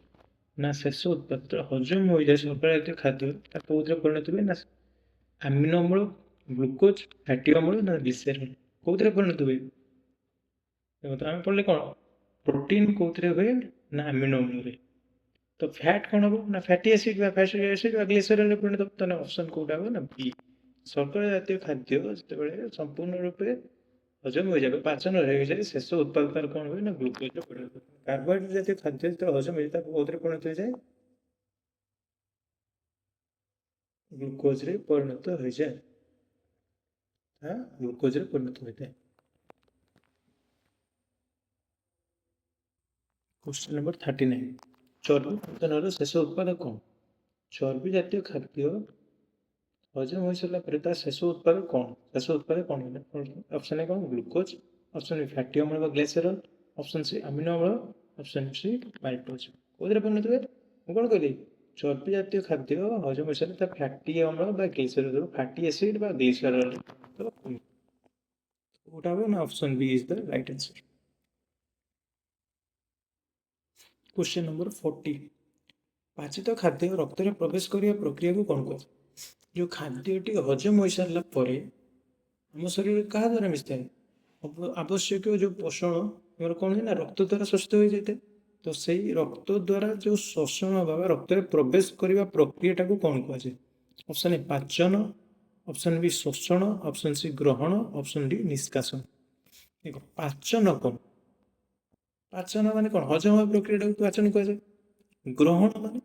ना शेष उत्पाद हजम हो जाए शर्करा जातीय खाद्य कौन परिणत हुए ना एमिनो अम्ल, ग्लूकोज, फैटी अम्ल ना ग्लिसरॉल कौन परिणत हुए। देखो आम पढ़ले कौन प्रोटीन कौन हुए ना एमिनो अम्ल। तो फैट कौन हम ना fatty acid fatty acid glycerol परिणत हो ऑप्शन कौटा हो ना बी शर्करा जातीय खाद्य जो संपूर्ण रूपे हजम हो जाए पाचन रह जाए शेष उत्पाद तार कौन हुए ना ग्लूकोज परिणत हो। कार्बोहाइड्रेट जातीय खाद्य जो हजम हो जाए कौन परिणत हो जाए ग्लूकोज रे परिणत हो जाए ग्लूकोज रे परिणत हो जाए। क्वेश्चन नंबर 39 चर्बी पाचन शेष उत्पाद कौन चर्बी जातीय खाद्य हजम हो सारा पर शेष उत्पाद कौन शेष उत्पाद कौन ऑप्शन ए कौन ग्लूकोज, ऑप्शन बी फैटी अम्ल ग्लिसरॉल, ऑप्शन सी अमीनो अम्ल, ऑप्शन सी माल्टोज कौन परिणत हुए कौन कहली चर्बी जातीय खाद्य हजम हो सारे फैटी अम्ल ग्लिसरॉल फैटी एसिड ग्लिसरॉल तो कौटा हो ना option B is the right answer. Question number 40 पाचित खाद्य रक्त में प्रवेश करने प्रक्रिया को कौन कह जो खाद्यटी हजम हो सारा पर आम शरीर क्या द्वारा मिशा है आवश्यक जो पोषण कौन है ना रक्त द्वारा शोषित हो जाए तो सही रक्त द्वारा जो शोषण बा रक्त में प्रवेश करने प्रक्रिया को कौन कहुए ऑप्शन ए पाचन, ऑप्शन बी शोषण, ऑप्शन सी ग्रहण, ऑप्शन डी निष्कासन। देखो पाचन कौन पाचन मान कौन हजम हवा प्रक्रिया को पाचन कहुए। ग्रहण मान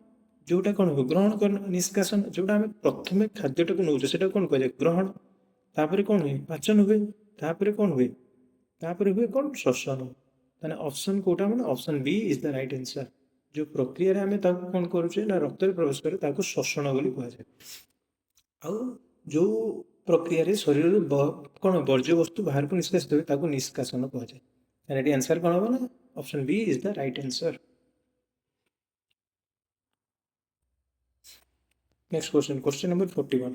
जोटा कौन हो ग्रहण कर निष्कासन जोटा आम प्रथम खाद्यटा को नौचे से कौन कहुए ग्रहण तापर कौन हुए पाचन हुए तापर कौन हुए तापर हुए कौन शोषण ताने ऑप्शन कोटा माने option B is the right answer जो प्रक्रिया आम कौन करुचे ना रक्त में प्रवेश करे ताको शोषण बोली कहुए। आउ जो प्रक्रिया शरीर कौन वर्ज्य वस्तु बाहर को निष्कासित हुए ताको निष्कासन कहुए आंसर कौन हम ना option B is the right answer. Next question question number 41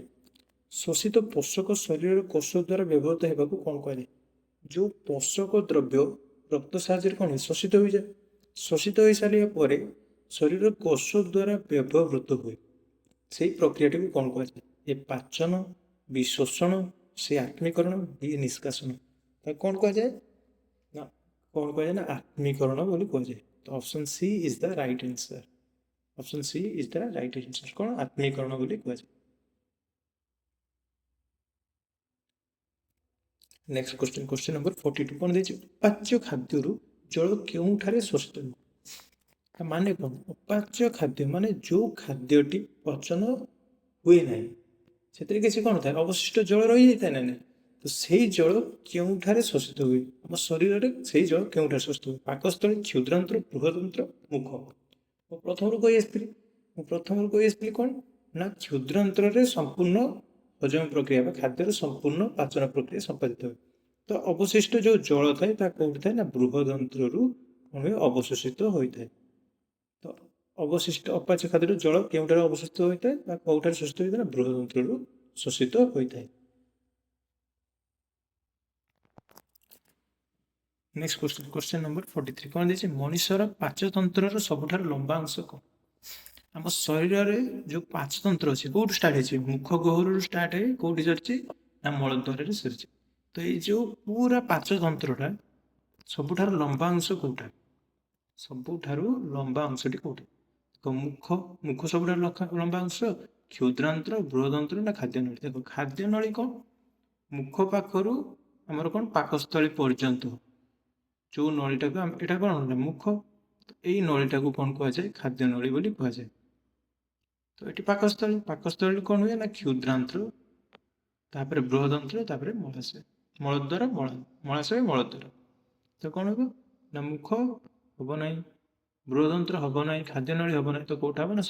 शोषित पोषक शरीर कोष द्वारा व्यवहृत होगा कौन कहे जो पोषक द्रव्य रक्त साहाଯ୍य कौन शोषित हो जाए शोषित हो सारे पर शरीर कोष द्वारा व्यवहृत हुए से प्रक्रिया को कौन कहुए ए पाचन बी शोषण से आत्मीकरण बी निष्कासन कौन कहुए ना कौन कहुए ना आत्मीकरण बोली कहुए। तो option C is the right answer option C is the right answer कौन आत्मीकरण बोली कहुए। नेक्स्ट क्वेश्चन क्वेश्चन नंबर 42 कौन देखिए उपाच्य खाद्य जल क्यों शोषित ମାନେ କ'ଣ ଅପାଚ୍ୟ ଖାଦ୍ୟ ମାନେ ଯେଉଁ ଖାଦ୍ୟଟି ପଚନ ହୁଏ ନାହିଁ ସେଥିରେ କିଛି କ'ଣ ଥାଏ ଅବଶିଷ୍ଟ ଜଳ ରହିଯାଇଥାଏ ନା ନାହିଁ ତ ସେଇ ଜଳ କେଉଁଠାରେ ଶୋଷିତ ହୁଏ ଆମ ଶରୀରରେ ସେଇ ଜଳ କେଉଁଠାରେ ଶୋଷିତ ହୁଏ ପାକସ୍ଥଳୀ କ୍ଷୁଦ୍ରାନ୍ତ୍ର ବୃହଦନ୍ତ୍ର ମୁଖ ମୁଁ ପ୍ରଥମରୁ କହି ଆସିଥିଲି କ'ଣ ନା କ୍ଷୁଦ୍ରାନ୍ତ୍ରରେ ସମ୍ପୂର୍ଣ୍ଣ ହଜମ ପ୍ରକ୍ରିୟା ବା ଖାଦ୍ୟର ସମ୍ପୂର୍ଣ୍ଣ ପାଚନ ପ୍ରକ୍ରିୟା ସମ୍ପାଦିତ ହୁଏ ତ ଅବଶିଷ୍ଟ ଯେଉଁ ଜଳ ଥାଏ ତାହା କେଉଁଠି ଥାଏ ନା ବୃହଦନ୍ତ୍ରରୁ କ'ଣ ହୁଏ ଅବଶୋଷିତ ହୋଇଥାଏ ତ ଅବଶିଷ୍ଟ ଅପାଚ୍ୟ ଖାଦ୍ୟର ଜଳ କେଉଁଠାରେ ଅବଶିଷ୍ଟ ହୋଇଥାଏ ବା କେଉଁଠାରେ ଶୋଷିତ ହୋଇଥାଏ ନା ବୃହଦନ୍ତ୍ରରୁ ଶୋଷିତ ହୋଇଥାଏ। ନେକ୍ସଟ କ୍ୱେଶ୍ଚନ ନମ୍ବର 43 କ'ଣ ଦେଇଛି ମଣିଷର ପାଚତନ୍ତ୍ରର ସବୁଠାରୁ ଲମ୍ବା ଅଂଶ କ'ଣ ଆମ ଶରୀରରେ ଯେଉଁ ପାଚତନ୍ତ୍ର ଅଛି କେଉଁଠୁ ଷ୍ଟାର୍ଟ ହେଇଛି ମୁଖ ଗହ୍ୱରରୁ ଷ୍ଟାର୍ଟ ହେଇ କେଉଁଠି ସରିଛି ନା ମଳଦ୍ୱାରରେ ସରିଛି ତ ଏଇ ଯେଉଁ ପୁରା ପାଚତନ୍ତ୍ରଟା ସବୁଠାରୁ ଲମ୍ବା ଅଂଶ କେଉଁଟା ସବୁଠାରୁ ଲମ୍ବା ଅଂଶଟି କେଉଁଠି ତ ମୁଖ ସବୁଠାରୁ ଲମ୍ବା ଅଂଶ କ୍ଷୁଦ୍ରାନ୍ତ୍ର ବୃହଦନ୍ତ୍ର ନା ଖାଦ୍ୟନଳୀ ଦେଖ ଖାଦ୍ୟନଳୀ କ'ଣ ମୁଖ ପାଖରୁ ଆମର କ'ଣ ପାକସ୍ଥଳୀ ପର୍ଯ୍ୟନ୍ତ ଯେଉଁ ନଳୀଟାକୁ ଏଇଟା କ'ଣ ନା ମୁଖ ଏଇ ନଳୀଟାକୁ କ'ଣ କୁହାଯାଏ ଖାଦ୍ୟନଳୀ ବୋଲି କୁହାଯାଏ ତ ଏଠି ପାକସ୍ଥଳୀ କ'ଣ ହୁଏ ନା କ୍ଷୁଦ୍ରାନ୍ତ୍ର ତାପରେ ବୃହଦନ୍ତ୍ର ତାପରେ ମଳାଶୟ ମଳଦ୍ୱାର ମଳାଶୟ ମଳଦ୍ୱାର ତ କ'ଣ ହେବ ନା ମୁଖ ହେବ ନାହିଁ ବୃହଦନ୍ତ୍ର ହେବ ନାହିଁ ଖାଦ୍ୟନଳୀ ହେବ ନାହିଁ ତ କେଉଁଟା ହେବ ନା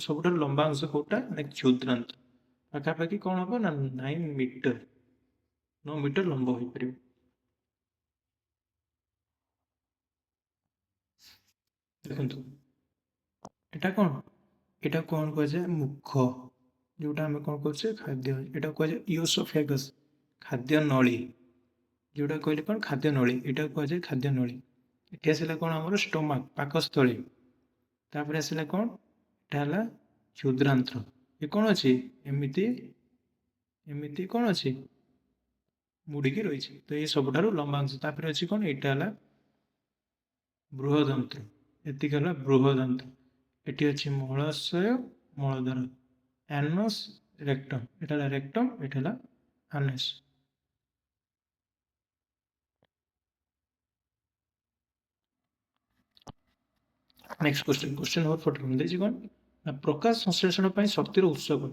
ସବୁଠାରୁ ଲମ୍ବା ଅଂଶ କେଉଁଟା ନା କ୍ଷୁଦ୍ରାନ୍ତ୍ର ପାଖାପାଖି କ'ଣ ହେବ ନା 9 ମିଟର ଲମ୍ବ ହୋଇପାରିବ। ଦେଖନ୍ତୁ ଏଇଟା କ'ଣ କୁହାଯାଏ ମୁଖ ଯେଉଁଟା ଆମେ କ'ଣ କରୁଛେ ଖାଦ୍ୟ ଏଇଟା କୁହାଯାଏ ଇଓସୋଫେଗସ୍ ଖାଦ୍ୟନଳୀ ଯେଉଁଟା କହିଲେ କ'ଣ ଖାଦ୍ୟନଳୀ ଏଇଟା କୁହାଯାଏ ଖାଦ୍ୟନଳୀ ଏଠି ଆସିଲା କ'ଣ ଆମର ଷ୍ଟୋମାକ୍ ପାକସ୍ଥଳୀ ତାପରେ ଆସିଲା କ'ଣ ଏଇଟା ହେଲା କ୍ଷୁଦ୍ରାନ୍ତ୍ର ଏ କ'ଣ ଅଛି ଏମିତି କ'ଣ ଅଛି ମୁଡ଼ିକି ରହିଛି ତ ଏ ସବୁଠାରୁ ଲମ୍ବା ଅଂଶ ତାପରେ ଅଛି କ'ଣ ଏଇଟା ହେଲା ବୃହଦନ୍ତ୍ର ଏତିକି ହେଲା ବୃହଦନ୍ତ୍ର ଏଠି ଅଛି ମଳାଶୟ ମଳଦ୍ୱାର ଆନସ୍ ରେକ୍ଟମ୍ ଏଟା ହେଲା ରେକ୍ଟମ୍ ଏଟା ହେଲା ଆନସ୍। ନେକ୍ସଟ କ୍ୱେଶ୍ଚନ ନମ୍ବର 41 ଦେଇଛି କ'ଣ ନା ପ୍ରକାଶ ସଂଶ୍ଳେଷଣ ପାଇଁ ଶକ୍ତିର ଉତ୍ସ କ'ଣ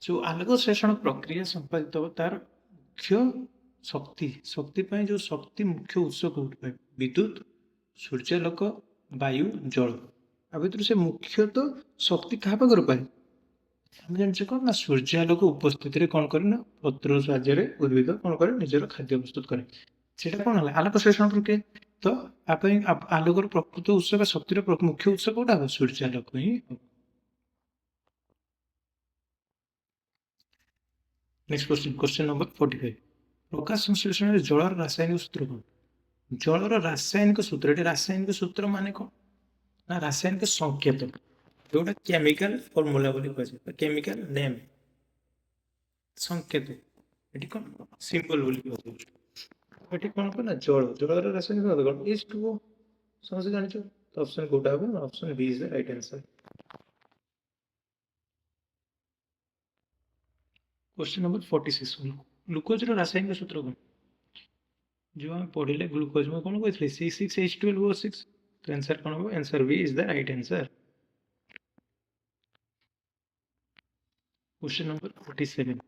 ଯେଉଁ ଆଲୋକ ଶ୍ଳେଷଣ ପ୍ରକ୍ରିୟା ସମ୍ପାଦିତ ହେବ ତାର ମୁଖ୍ୟ ଶକ୍ତି ପାଇଁ ଯେଉଁ ଶକ୍ତି ମୁଖ୍ୟ ଉତ୍ସ କେଉଁଠି ପାଇବ ବିଦ୍ୟୁତ ସୂର୍ଯ୍ୟାଲୋକ ବାୟୁ ଜଳ ଆ ଭିତରୁ ସେ ମୁଖ୍ୟତଃ ଶକ୍ତି କାହା ପାଖରୁ ପାଏ ଆମେ ଜାଣିଛେ କ'ଣ ନା ସୂର୍ଯ୍ୟାଲୋକ ଉପସ୍ଥିତିରେ କ'ଣ କରେ ନା ପତ୍ର ସାହାଯ୍ୟରେ ଉଦ୍ଭିଦ କ'ଣ କରେ ନିଜର ଖାଦ୍ୟ ପ୍ରସ୍ତୁତ କରେ ସେଇଟା କ'ଣ ହେଲା ଆଲୋକ ଶ୍ଳେଷଣ ପ୍ରକ୍ରିୟା ତ ଆ ପାଇଁ ଆଲୋକର ପ୍ରକୃତ ଉତ୍ସ ବା ଶକ୍ତିର ମୁଖ୍ୟ ଉତ୍ସ କେଉଁଟା ହେବ ସୂର୍ଯ୍ୟାଲୋକ ହିଁ ହେବ। ନେକ୍ସଟ କ୍ୱେଶ୍ଚନ ନମ୍ବର 45 ପ୍ରକାଶ ସଂଶ୍ଳେଷଣରେ ଜଳର ରାସାୟନିକ ସୂତ୍ର କ'ଣ ଜଳର ରାସାୟନିକ ସୂତ୍ର ଏଠି ରାସାୟନିକ ସୂତ୍ର ମାନେ କ'ଣ ନା ରାସାୟନିକ ସଂକେତ ଯେଉଁଟା କେମିକାଲ ଫର୍ମୁଲା ବୋଲି କୁହାଯାଏ ବା କେମିକାଲ ନେମ୍ ସଂକେତ ଏଠି କ'ଣ ସିମ୍ବଲ ବୋଲି କୁହାଯାଉଛି ଏଠି କ'ଣ ନା ଜଳର ରାସାୟନିକ କ'ଣ H2O ସମସ୍ତେ ଜାଣିଛ ତ ଅପସନ୍ କୋଉଟା ହେବ ନା option B is the right answer. Question number 46 glucose रासायनिक सूत्र कौन जो हम पढ़े ग्लूकोज में कौन कहते C6H12O6 तो आंसर कौन हो answer B is the right answer. Question number 47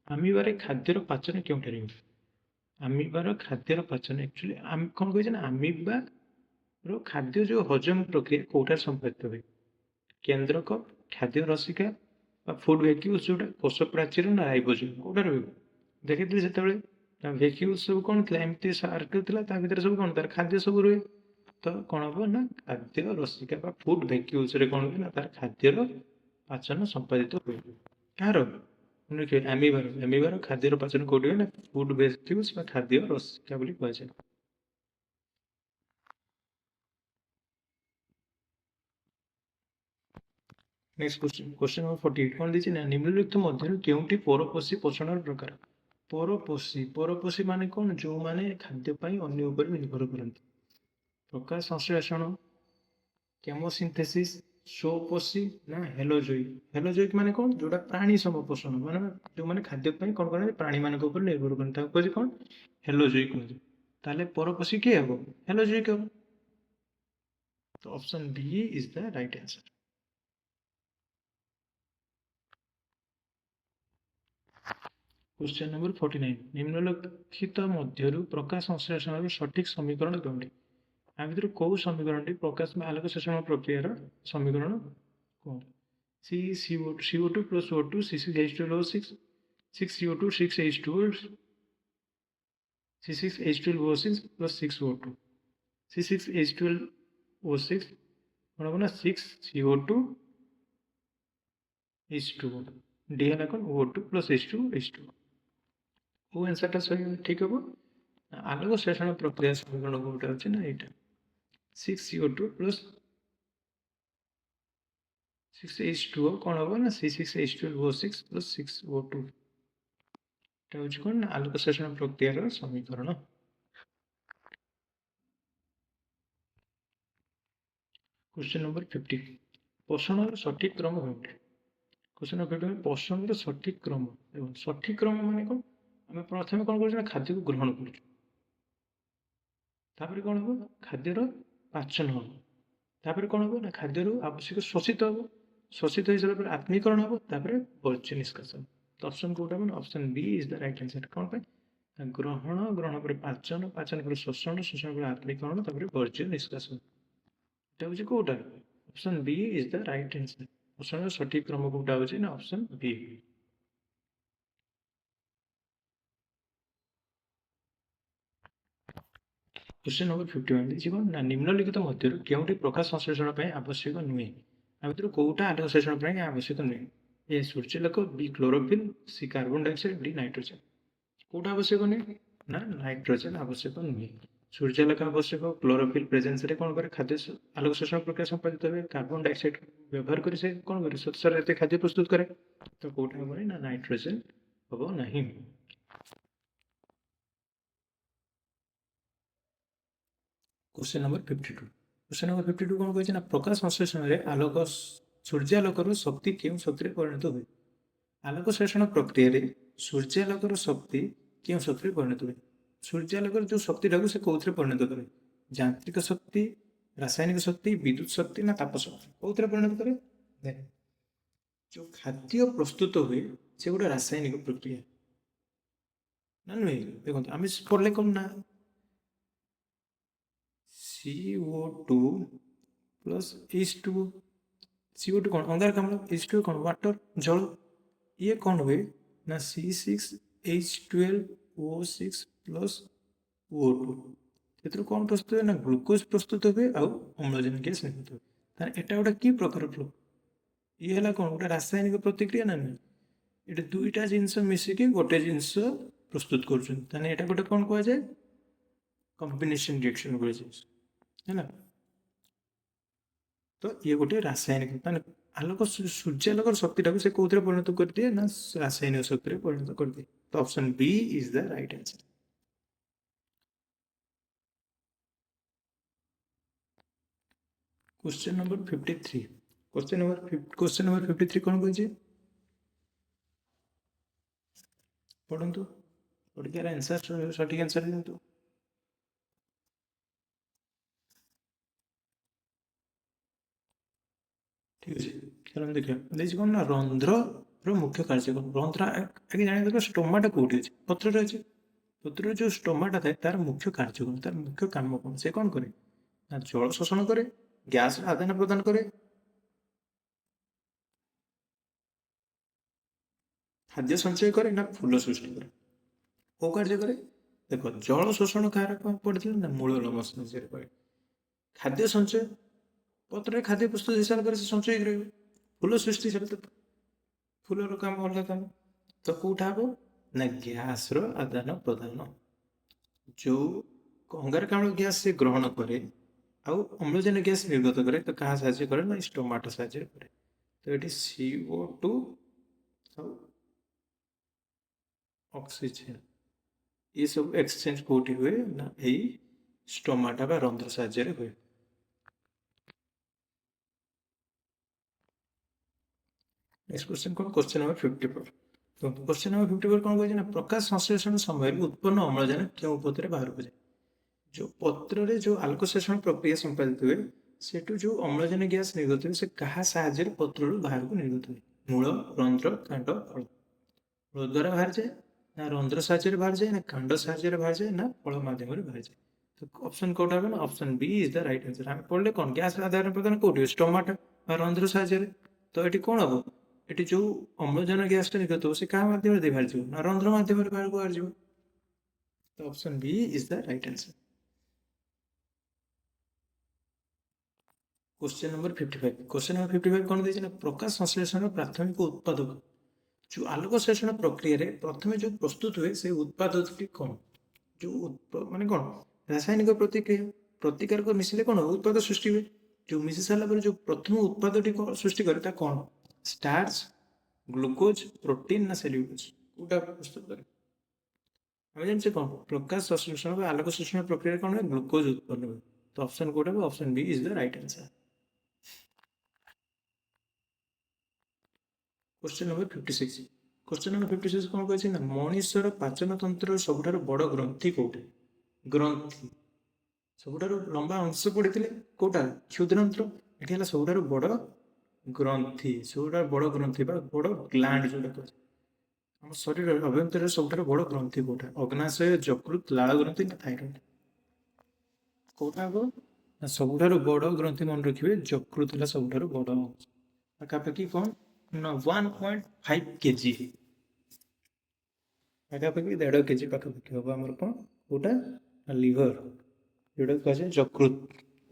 आमिबार खाद्यर पाचन क्योंठारे आमिबार खाद्यर पाचन एक्चुअली कौन कहे ना आमिबार खाद्य जो हजम प्रक्रिया कौटार संपादित हुए केन्द्रक खाद्य रसिका फुड भैक्यूल्स जो कोष प्राचीर ना राइबोसोम कौटार हुए देखी से भैक्यूल्स सब कौन था एमती सर्कल था भर सब कौन तार खाद्य सब रुए तो कौन हम ना खाद्य रसिका फुड भैक्यूल्स कौन हुए ना तार खाद्यर पाचन संपादित हुए कहार आमिबार खाद्यर पाचन कौटी हुए ना फुड भैक्यूल्स खाद्य रसिका बोली कहुए। नेक्स्ट क्वेश्चन नंबर 48 कौन दी ना निम्नलिखित मध्य केउंटी परपोषी पोषण प्रकार परपोषी माने कौन जो माने खाद्य अन्य उपर निर्भर करती प्रकाश संश्लेषण केमोसिंथेसिस स्वपोषी ना हेलोजोइक माने कौन जोटा प्राणी समपोषण माने जो माने खाद्य कौन करते प्राणी मान निर्भर करते कौन हेलोजोइक ताले परपोषी किए हम हेलोजोइक हम। तो option B is the right answer. Question number 49 निम्नलिखित मध्यरु प्रकाश संश्लेषण सठिक समीकरण केउंटी आ भितर कौ समीकरण प्रकाश आलोक संश्लेषण प्रक्रियार समीकरण कौन CO2 plus O2 C6H12O6 6CO2 6H2 C6H12O6 plus 6O2 C6H12O6 कौन होगा ना 6CO2 H2O D है कौन O2 plus H2 H2 वो आंसर सही ठीक है। आलोक संश्लेषण प्रक्रिया समीकरण कोटा होची ना एटा 6CO2 plus 6H2O कौन होगा ना C6H12O6 plus 6O2 এটা হচ্ছে কোন আলোক সংশ্লেষণ প্রক্রিয়ার সমীকরণ। क्वेश्चन नंबर 50 पोषण सठिक क्रम कोनटे क्वेश्चन नंबर 50 पोषण सठिक क्रम एवं सठिक क्रम माने कोन आमे प्रथमे कोन करू खाद्य को ग्रहण करू तापर कोन हो खाद्यर पाचन हो तापर कोन हो ना खाद्यर आवश्यक शोषित हो सारा आत्मीकरण हो तापर वर्ज्य निष्कासन। तो ऑप्शन कोटा माने option B is the right answer कोन पे ग्रहण पर पाचन पर शोषण पर आत्मीकरण तापर वर्ज्य निष्कासन এটা হচ্ছে কোটা option B is the right answer. অপশনের সঠিক ক্রম কোটা হচ্ছে না অপশন বি। क्वेश्चन नंबर 51 देखिए कोन ना निम्नलिखित मध्यरु केउंटी प्रकाश संश्लेषण पय आवश्यक नुहे आ भितर कोटा आलोक संश्लेषण पय आवश्यक नुहे ए सूर्यालोक B chlorophyll C carbon dioxide D nitrogen कोटा आवश्यक नुहे ना नाइट्रोजन आवश्यक नुहे सूर्यालोक आवश्यक क्लोरोफिल प्रेजेंस रे कोन करे खाद्य आलोक संश्लेषण प्रक्रिया संपादित होबे कार्बन डाइऑक्साइड व्यवहार करे से कोन करे स्वतः रहते खाद्य प्रस्तुत करे तो कोटा होबे ना नाइट्रोजन होबो नहीं। क्वेश्चन नंबर 52 क्वेश्चन नंबर 52 कोन कहै छै ना प्रकाश संश्लेषण रे आलोक सूर्यालोक रो शक्ति केउ शक्ति रे परिणत होय आलोक संश्लेषण प्रक्रिया रे सूर्यालोक रो शक्ति केउ शक्ति रे परिणत होय सूर्यालोक जो शक्ति टाको से कोथरे परिणत करे यांत्रिक शक्ति रासायनिक शक्ति विद्युत शक्ति ना ताप शक्ति कोथरे परिणत करे देख जो खाद्य प्रस्तुत हुए से गोटे रासायनिक प्रक्रिया ना नुहे देखो आम पढ़ले कौन ना CO2 प्लस H2 CO2 कौन अंगारकाम्ल H2 कौन वाटर जल ये कौन हुए ना C6H12O6 प्लस O2 एथरो कौन प्रस्तुत हुए ना ग्लूकोज प्रस्तुत हुए आउ अम्लजान गैस निर्मित हुए तार एटा गोटे की प्रकार फ्लो ये है कौन गोटे रासायनिक प्रतिक्रिया ना नहीं ये दुईटा जिनस मिसिक गोटे जिनस प्रस्तुत कर गोटे कौन कह जाए कॉम्बिनेशन रिएक्शन है ना। तो ये गोटे रासायनिक आलोक सूर्यालोक शक्ति टाक से कौन परिणत कर दिए ना रासायनिक शक्ति परिणत कर दिए। तो option B is the right answer. Question number 53 question number 53 कौन कह पढ़ु पढ़िकार आंसर सठिक आंसर दिंतु। ठीक है चलो देखिए देखिए कौन ना रंध्र मुख्य कार्य कौन रंध्र आगे जाने देखो स्टोमाटा कौटी अच्छे पत्र अच्छे पत्र जो स्टोमाटा थाए तार मुख्य कार्य कौन तार मुख्य काम कौन से कौन करे ना जल शोषण करे गैस आदान प्रदान करे खाद्य संचय करे ना फूल सृष्टि करे को कार्य करे देखो जल शोषण कहार पड़े ना मूल लम करे खाद्य संचय पत्र खाद्य प्रस्तुत हिसाब से संचय रही फूल सृष्टि से फूलर काम अलग काम तो कौटा हम ना गैस आदान प्रदान जो अंगारकाम्ल गैस से ग्रहण करे आउ अम्लजान गैस निर्गत करे तो क्या साहाଯ୍य करे ना स्टोमाटो साहाଯ୍य करे तो ये CO2 ऑक्सीजन ये सब एक्सचेंज कौटी हुए ना यही स्टोमाटा बा रंध्र साहाଯ୍य हुए। नेक्स्ट क्वेश्चन कौन क्वेश्चन नंबर 54 तो क्वेश्चन नंबर 54 कौन कहना प्रकाश संश्लेषण समय उत्पन्न अम्लजान क्यों पत्र बाहर को जाए जो पत्र रे जो आलोक संश्लेषण प्रक्रिया संपादित हुए ସେଠୁ ଯେଉଁ ଅମ୍ଳଜାନ ଗ୍ୟାସ୍ ନିର୍ଗତ ହୁଏ ସେ କାହା ସାହାଯ୍ୟରେ ପତ୍ରରୁ ବାହାରକୁ ନିର୍ଗତ ହୁଏ? ମୂଳ, ରନ୍ଧ୍ର, କାଣ୍ଡ, ଫଳ। ମୂଳ ଦ୍ୱାରା ବାହାରିଯାଏ, ନା ରନ୍ଧ୍ର ସାହାଯ୍ୟରେ ବାହାରିଯାଏ, ନା କାଣ୍ଡ ସାହାଯ୍ୟରେ ବାହାରିଯାଏ, ନା ଫଳ ମାଧ୍ୟମରେ ବାହାରିଯାଏ। ତ ଅପସନ୍ କୋଉଟା ହେବ ନା option B is the right answer. ଆମେ ପଢ଼ିଲେ କ'ଣ ଗ୍ୟାସ୍ ଆଦାନ ପ୍ରଦାନ କୋଉଠି ହୁଏ? ଷ୍ଟମାଟୋ ବା ରନ୍ଧ୍ର ସାହାଯ୍ୟରେ। ତ ଏଠି କ'ଣ ହେବ? ଏଠି ଯେଉଁ ଅମ୍ଳଜାନ ଗ୍ୟାସ୍ଟା ନିର୍ଗତ ହେବ ସେ କାହା ମାଧ୍ୟମରେ ଦେଇ ବାହାରିଯିବ? ନା ରନ୍ଧ୍ର ମାଧ୍ୟମରେ ବାହାରକୁ ବାହାରିଯିବ। ତ option B is the right answer. Question number 55। Question number 55 कौन दिए ना प्रकाश संश्लेषण प्राथमिक उत्पादक जो आलोक संश्लेषण प्रक्रिया प्रथम जो प्रस्तुत हुए से उत्पादकटी कौन? जो माने कौन रासायनिक प्रतिक्रिया प्रतिकारक मिसिले कौन उत्पाद सृष्टि हुए। जो मिसी सारा पर जो प्रथम उत्पादटी सृष्टि करे कौन? स्टार्च, ग्लूकोज, प्रोटीन ना सेल्युलोज कोटा प्रस्तुत करे? आम जानते कौन प्रकाश संश्लेषण आलोक संश्लेषण प्रक्रिया कौन हुए? ग्लूकोज उत्पन्न हुए। तो ऑप्शन कोटा option B is the right answer. Question number 56। Question number 56 कौन कहछि ना मनुष्यर पाचन तंत्र सबुठार बड़ ग्रंथि कोटा? ग्रंथि सबुठार लंबा अंश पड़े कोटा? क्षुद्रंत्र। एठी हला सबुठार बड़ ग्रंथि, सबुठार बड़ ग्रंथि बा बड़ ग्लैंड जोटा कहछि। हम शरीर अभ्यंतर सबुठार बड़ ग्रंथि कोटा? अग्नाशय, यकृत, लाल ग्रंथि ना थायराइड कोटा हो ना सबुठार बड़ ग्रंथि मन रखिए यकृत हला सबुठार बड़ पाखापाखि कौन ना 1.5 kg पाखापाखि 1.5 kg पाखापाखि हम आमर कौन कोटा लिवर जोटा कहुए यकृत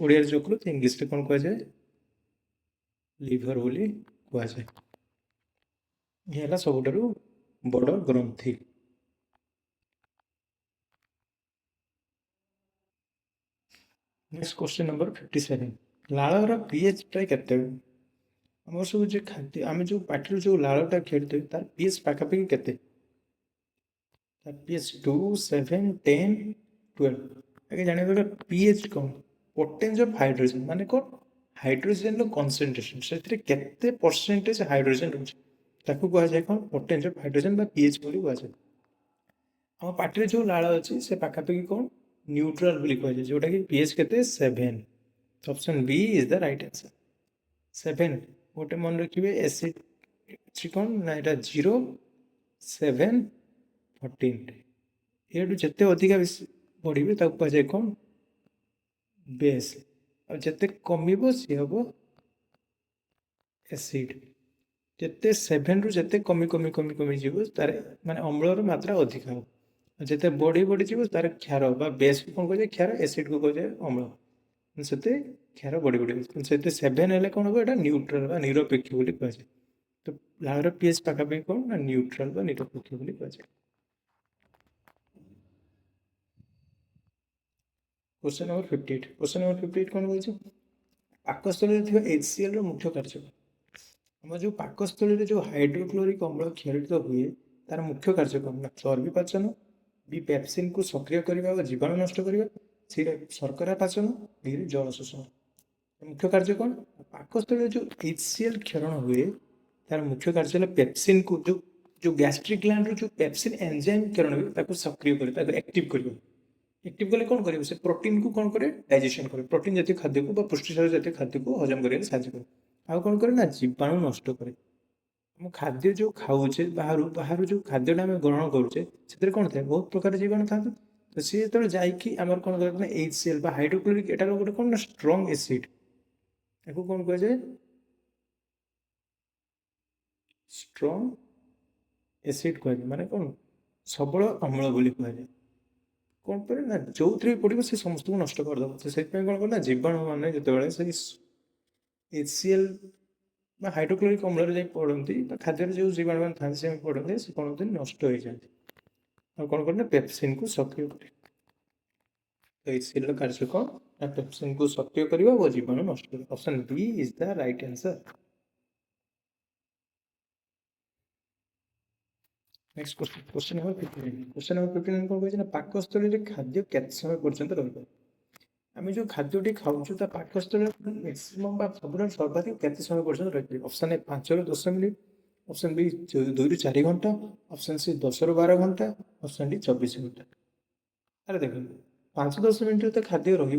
ओडिया यकृत इंग्लीश रे कौन कहुए लिवर बोली कहुए। ये सबुठार बड़ ग्रंथि। Next question number 57। Lalor pH प्राय केते? आम सब जो खाद्य आम जो पार्टी जो लालटा खेलते तार पीएच पाखापाखि केते? पीएच 2, 7, 10, 12। आगे जानिए पीएच कौन? पोटेंस ऑफ हाइड्रोजन माने कौन? हाइड्रोजन रो कंसंट्रेशन से केते परसेंटेज हाइड्रोजन रही ताकू कह जाए कौन? पोटेंस ऑफ हाइड्रोजन बा पीएच बोली कह जाए। आम पार्टी जो लाल अच्छी से पाखापाखि कौन? न्यूट्रल बोली कह जाए जोटा कि पीएच केते 7। Option B is the right answer. 7 गोटे मन रखिए एसिड कौन ना यहाँ 0, 7, 14 ये जिते अधिका बढ़े कह जाए कौन? बेस। और जिते कम सी हम एसिड। जिते 7 रु जिते कमी कमी कमी कमी जीव तार माने अम्लर मात्रा अधिक हम जिते बढ़ी बढ़ी जीव तार क्षार बा बेस को कौन कह क्षार एसिड को कह जाए अम्ल से क्षार बढ़ी बढ़ी से 7 हेल्ले कौन हम यहाँ न्यूट्रल बा निरपेक्ष बोली कह जाए। तो लार पीएच पाखापाखि कौन ना न्यूट्रल बा निरपेक्ष बोली कह जाए। Question number 58। क्वेश्चन नंबर 58 कौन कहছে पाकस्थली थी HCl मुख्य कार्य आम जो पाकस्थली जो हाइड्रोक्लोरिक अम्ल क्षरित हुए तार मुख्य कार्य कौन ना चर्बी पाचन, बी पेप्सिन को सक्रिय करने और जीवाणु नष्ट करने, सी शर्करा पाचन, डी जल शोषण। मुख्य कार्य कौन? पाकस्थली जो HCl क्षरण हुए तार मुख्य कार्य है पेप्सिन को जो जो गैस्ट्रिक ग्लैंड जो पेप्सिन एंजाइम क्षरण हुए सक्रिय कर एक्टिव कर एक्टिव कले कौन करेंगे से प्रोटीन को कौन करे डाइजेशन करे प्रोटीन जातीय खाद्य को पुष्टिसार जातीय खाद्य को हजम करने साहय करे आ कौन करे ना जीवाणु नष्ट करे। हम खाद्य जो खाऊे बाहर बाहर जो खाद्यटा आम ग्रहण करुचे से कौन था बहुत प्रकार जीवाणु था तो सी जो जामर कौन कर HCl बा हाइड्रोक्लोरिक एटार गोटे कौन ना स्ट्रंग एसिड या कौन कह जाए स्ट्रंग एसिड कह माने कौन सबल अम्ल बोली कह जाए कौन पर ना जो थी पड़ो से समस्त को नष्ट करदेव से कौन करना जीवाणु मैंने जो HCl हाइड्रोक्लोरिक अम्ल जा पड़ती खाद्य जो जीवाणु मैंने था से पड़ते से कौन होते नष्ट हो जाती और कौन करना पेप्सिन को सक्रिय करे। तो HCl कार्य कौन ना पेप्सिन को सक्रिय करवा और जीवाणु नष्ट कर। Option B is the right answer. Next question number 59। Question number 59 कौन कहना पाकस्थली खाद्य केते समय पर्यंत रही आम जो खाद्यटी खाऊ पाकस्थली मैक्सिमम सब सर्वाधिक केते समय पर्यंत रही? ऑप्शन ए 5 ରୁ 10 मिनिट, ऑप्शन बी 2 ରୁ 4 घंटा, ऑप्शन सी 10 ରୁ 12 घंटा, ऑप्शन डी 24 घंटा। अरे देख 5-10 मिनट तो खाद्य रही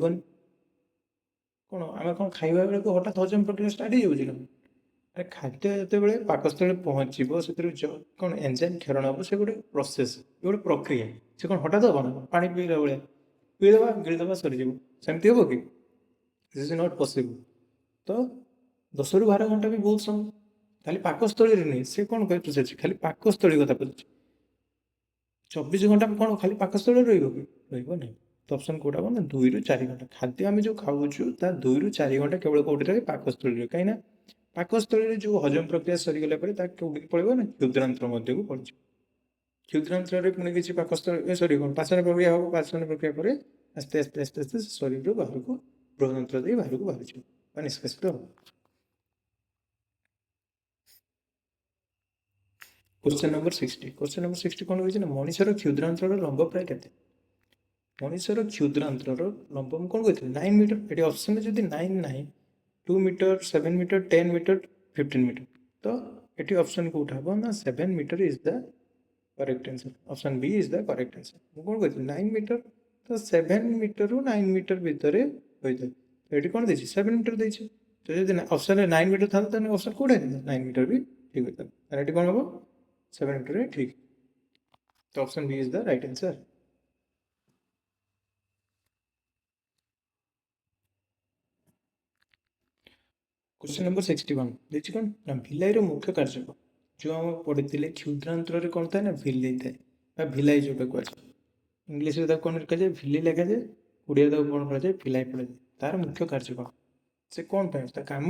କ'ଣ ଆମେ କ'ଣ ଖାଇବା ବେଳକୁ ହଠାତ୍ ହଜମ ପ୍ରକ୍ରିୟା ଷ୍ଟାର୍ଟ ହେଇଯାଉଛି ନା? ଆରେ ଖାଦ୍ୟ ଯେତେବେଳେ ପାକସ୍ଥଳୀରେ ପହଞ୍ଚିବ ସେଥିରୁ କ'ଣ ଏନଜାଇମ୍ କ୍ଷରଣ ହେବ, ସେ ଗୋଟେ ପ୍ରୋସେସ୍, ଗୋଟେ ପ୍ରକ୍ରିୟା। ସେ କ'ଣ ହଠାତ୍ ହେବ ନା? ପାଣି ପିଇଲା ଭଳିଆ ପିଇଦେବା ଗିଳିଦେବା ସରିଯିବ, ସେମିତି ହେବ କି? This is not possible. ତ 10ରୁ 12 ଘଣ୍ଟା ବି ବହୁତ ସମୟ। ଖାଲି ପାକସ୍ଥଳୀରେ ନୁହେଁ, ସେ କ'ଣ ପଚାରୁଛି? ଖାଲି ପାକସ୍ଥଳୀ କଥା ପଚାରୁଛି। 24 ଘଣ୍ଟା କ'ଣ ଖାଲି ପାକସ୍ଥଳୀରେ ରହିବ କି? ରହିବ ନାହିଁ। ତ ଅପସନ୍ କେଉଁଟା ହେବ ନା 2ରୁ 4 ଘଣ୍ଟା। ଖାଦ୍ୟ ଆମେ ଯେଉଁ ଖାଉଛୁ ତା 2ରୁ 4 ଘଣ୍ଟା କେବଳ କେଉଁଠି ରହେ? ପାକସ୍ଥଳୀରେ। କାହିଁକିନା ପାକସ୍ଥଳୀରେ ଯେଉଁ ହଜମ ପ୍ରକ୍ରିୟା ସରିଗଲା ପରେ ତା କେଉଁଠିକି ପଳେଇବ ନା କ୍ଷୁଦ୍ରାନ୍ତ ମଧ୍ୟକୁ ପଳୁଛି। କ୍ଷୁଦ୍ରାନ୍ତ୍ରରେ ପୁଣି କିଛି ପାକସ୍ଥଳୀ କ'ଣ ପାଚନ ପ୍ରକ୍ରିୟା ହେବ। ପାଚନ ପ୍ରକ୍ରିୟା ପରେ ଆସ୍ତେ ଆସ୍ତେ ଆସ୍ତେ ଆସ୍ତେ ଶରୀରରୁ ବାହାରକୁ ବୃହତନ୍ତ୍ର ଦେଇ ବାହାରକୁ ବାହାରିଯିବ ବା ନିଷ୍କାସିତ ହେବ। क्वेश्चन नंबर 60 क्वेश्चन नंबर 60 କ'ଣ କହିଛି ନା ମଣିଷର କ୍ଷୁଦ୍ରାନ୍ତର ଲମ୍ବ ପ୍ରାୟ କେତେ? ମଣିଷର କ୍ଷୁଦ୍ରାନ୍ତର ଲମ୍ବ ମୁଁ କ'ଣ କହିଥିଲି 9 ମିଟର। ଏଠି ଅପସନ୍ରେ ଯଦି 9 ନାହିଁ 2 ମିଟର 7 ମିଟର 10 ମିଟର 15 ମିଟର, ତ ଏଠି ଅପସନ୍ କେଉଁଟା ହେବ ନା 7 metre is the correct answer. Option B is the correct answer. ମୁଁ କ'ଣ କହିଥିଲି 9 ମିଟର, ତ 7 ମିଟରରୁ 9 ମିଟର ଭିତରେ ହୋଇଥାଏ। ତ ଏଠି କ'ଣ ଦେଇଛି 7 ମିଟର ଦେଇଛି। ତ ଯଦି ଅପସନ୍ରେ 9 ମିଟର ଥାନ୍ତା ତାହେଲେ ଅପସନ୍ କେଉଁଟା ହେଇଥାନ୍ତା 9 ମିଟର ବି ଠିକ୍ ହୋଇଥାନ୍ତା। ତାହେଲେ ଏଠି କ'ଣ ହେବ 7 ମିଟର ଠିକ୍। ତ option B is the right answer. Question number 61 देखिए कौन ना भिलाई मुख्य कार्य कौन? जो आम पढ़ी क्षुद्रांतर कौन था ना भिलाई था भिलाई जोटा कह इंग्लीश कौन लिखा जाए भिली लिखा जाए, ओडिया कौन कह भिलाई पढ़ा जाए। तार मुख्य कार्य कौन? से कौन कम?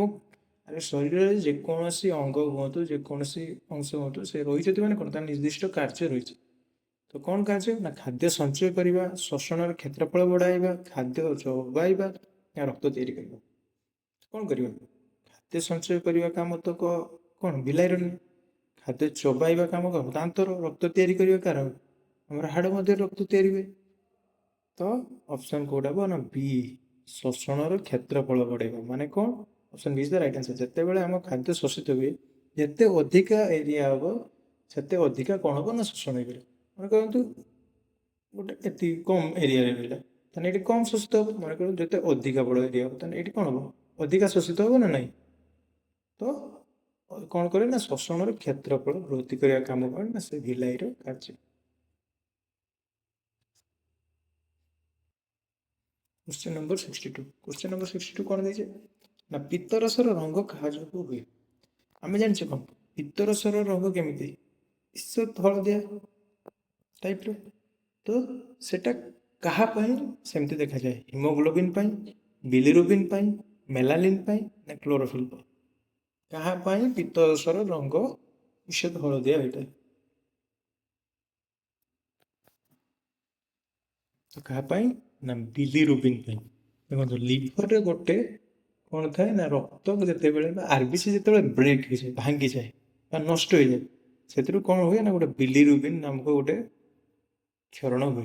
अरे शरीर में जेकोसी अंग हूँ जेकोसी अंश हूँ से रही मैंने कौन तार निर्दिष्ट कार्य रही। तो कौन कार्य ना खाद्य संचय करवा, शोषण क्षेत्रफल बढ़ाइबा, खाद्य चबाइबा या रक्त तैयारी करवा। कौन करवा? खाद्य संचय करने काम तो कौन बिलाई नी। खाद्य चबाइबा काम कौन दांतर। रक्त तैयारी करवा कार आम हाड़ मध्य रक्त तैयारी हुए। तो ऑप्शन कोटा हम ना बी शोषण क्षेत्रफल बढ़ेगा माने कौन? Option B is the right answer. जिते बड़े आम खाद्य शोषित हुए जिते अधिका एरिया हम से अधिका कौन हम ना शोषण हो। मैं कहतु गोटे ये कम एरिया रहा ये कम शोषित हम। मैं कहूँ जिते अधिका बड़ एरिया हम ये कौन हम अधिका शोषित हम ना नहीं। तो कौन करे ना शोषण क्षेत्रफल वृद्धि करने काम कौन ना से भिलाई कार्य। क्वेश्चन नंबर 62 क्वेश्चन नंबर 62 कौन दे ना पित्तरसर रंग क्या जो हुए? आम जाने कौन पित्तरसर रंग केमी ईश्वत हलदिया टाइप रो। तो सेटा कहापाई सेमती देखा जाए हिमोग्लोबिन बिलिरुबिन मेलानिन ना क्लोरोफिल कहापाई पित्तरसर रंग ईश्वत हलदिया होता है? तो कहापाई ना बिलिरुबिन देखो लिभर रे गोटे कौन थाए ना रक्त जिते आरबीसी जिते ब्रेक हो जाए भांगी जाए नष्ट हो जाए से कौन हुए ना गोटे बिलिरुबिन नामक गोटे क्षरण हुए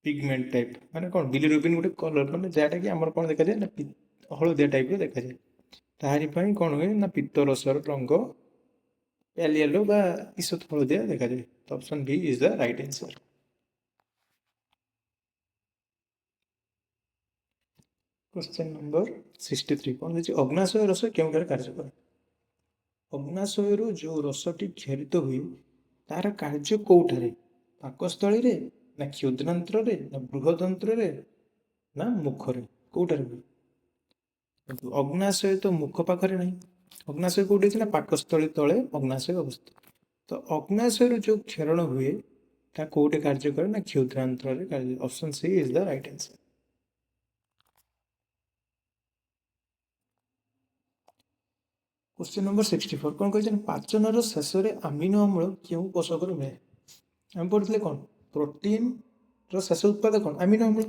पिगमेंट टाइप माने कौन बिलिरुबिन गोटे कलर माने जहाँटा कि आम कौन देखा जाए ना हलदिया टाइप देखा जाए। तारिपाई कौन हुए ना पित्तरसर रंग येलो बा ईषत हलदिया देखा जाए। तो option B is the right answer. Question number 63 कौन देखिए अग्नाशय रस क्यों कार्य करे? अग्नाशय जो रसटी क्षरित हुए तार कार्य कौटारे पाकस्थली ना क्षुद्रांतर ना बृहदंत्र ना मुखरे कौटारे हुए? अग्नाशय तो मुख पाखे ना अग्नाशय कौटे ना पाकस्थली तले अग्नाशय अवस्थित। तो अग्नाशय जो क्षरण हुए ता कौटे कार्य करे ना क्षुद्रांतर कार्य। Option C is the right answer. Question number 64 कौन कह पाचन शेष में आमिनो अम्ल क्यों पोषक मिले? आम पढ़ते कौन प्रोटीन शेष उत्पाद कौन आमिनो अम्ल।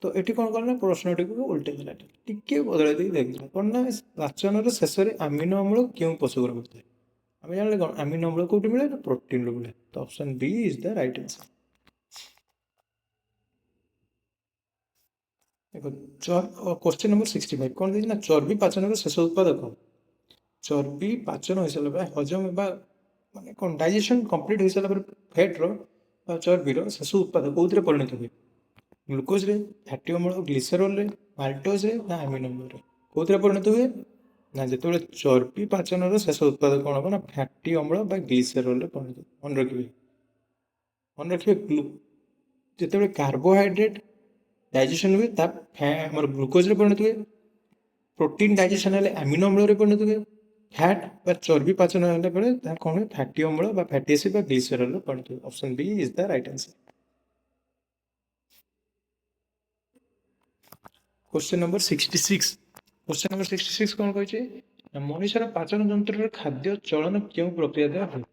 तो ये कौन कला प्रश्न टी उल्टे देला टी बदल देखा कौन ना पाचन शेष में आमिनो अम्ल क्यों पोषक मिलता है? आम जान कौन आमिनो अम्ल कौटी मिले ना प्रोटीन मिले। तो option B is the right answer. देखो क्वेश्चन नंबर 65 कौन देखिए ना चर्बी पाचन शेष उत्पाद कौन? चर्बी पाचन हो सारा हजम माने कौन डाइजेशन कंप्लीट हो सारा फैट्र चर्बीर शेष उत्पाद कौन परिणत हुए? ଗ୍ଲୁକୋଜ ରେ, ଫ୍ୟାଟି ଅମ୍ଳ ଗ୍ଲିସେରଲ୍ ରେ, ମାଲ୍ଟୋଜ ରେ ନା ଆମିନୋ ଅମ୍ଳରେ କୋଉଥିରେ ପରିଣତ ହୁଏ ନା ଯେତେବେଳେ ଚର୍ବି ପାଚନର ଶେଷ ଉତ୍ପାଦ କ'ଣ ହବ ନା ଫ୍ୟାଟି ଅମ୍ଳ ବା ଗ୍ଲିସେରଲ୍ ରେ ପରିଣତ ହୁଏ। ମନେ ରଖିବେ ଯେତେବେଳେ କାର୍ବୋହାଇଡ୍ରେଟ୍ डाइजेशन हुए तब हमर ग्लूकोज रे परिणत हुए, प्रोटीन डाइजेशन हेले अमीनो अम्ल रे परिणत हुए, फैट बा चर्बी पाचन हेले परे ता कोन हुए फैटी अम्ल बा फैटी एसिड बा ग्लिसरॉल रे परिणत हुए। Option B is the right answer. Question number 66। Question number 66 कोन कहै छै मनुष्यर पाचन तंत्र रे खाद्य चलन केउ प्रक्रिया द्वारा होय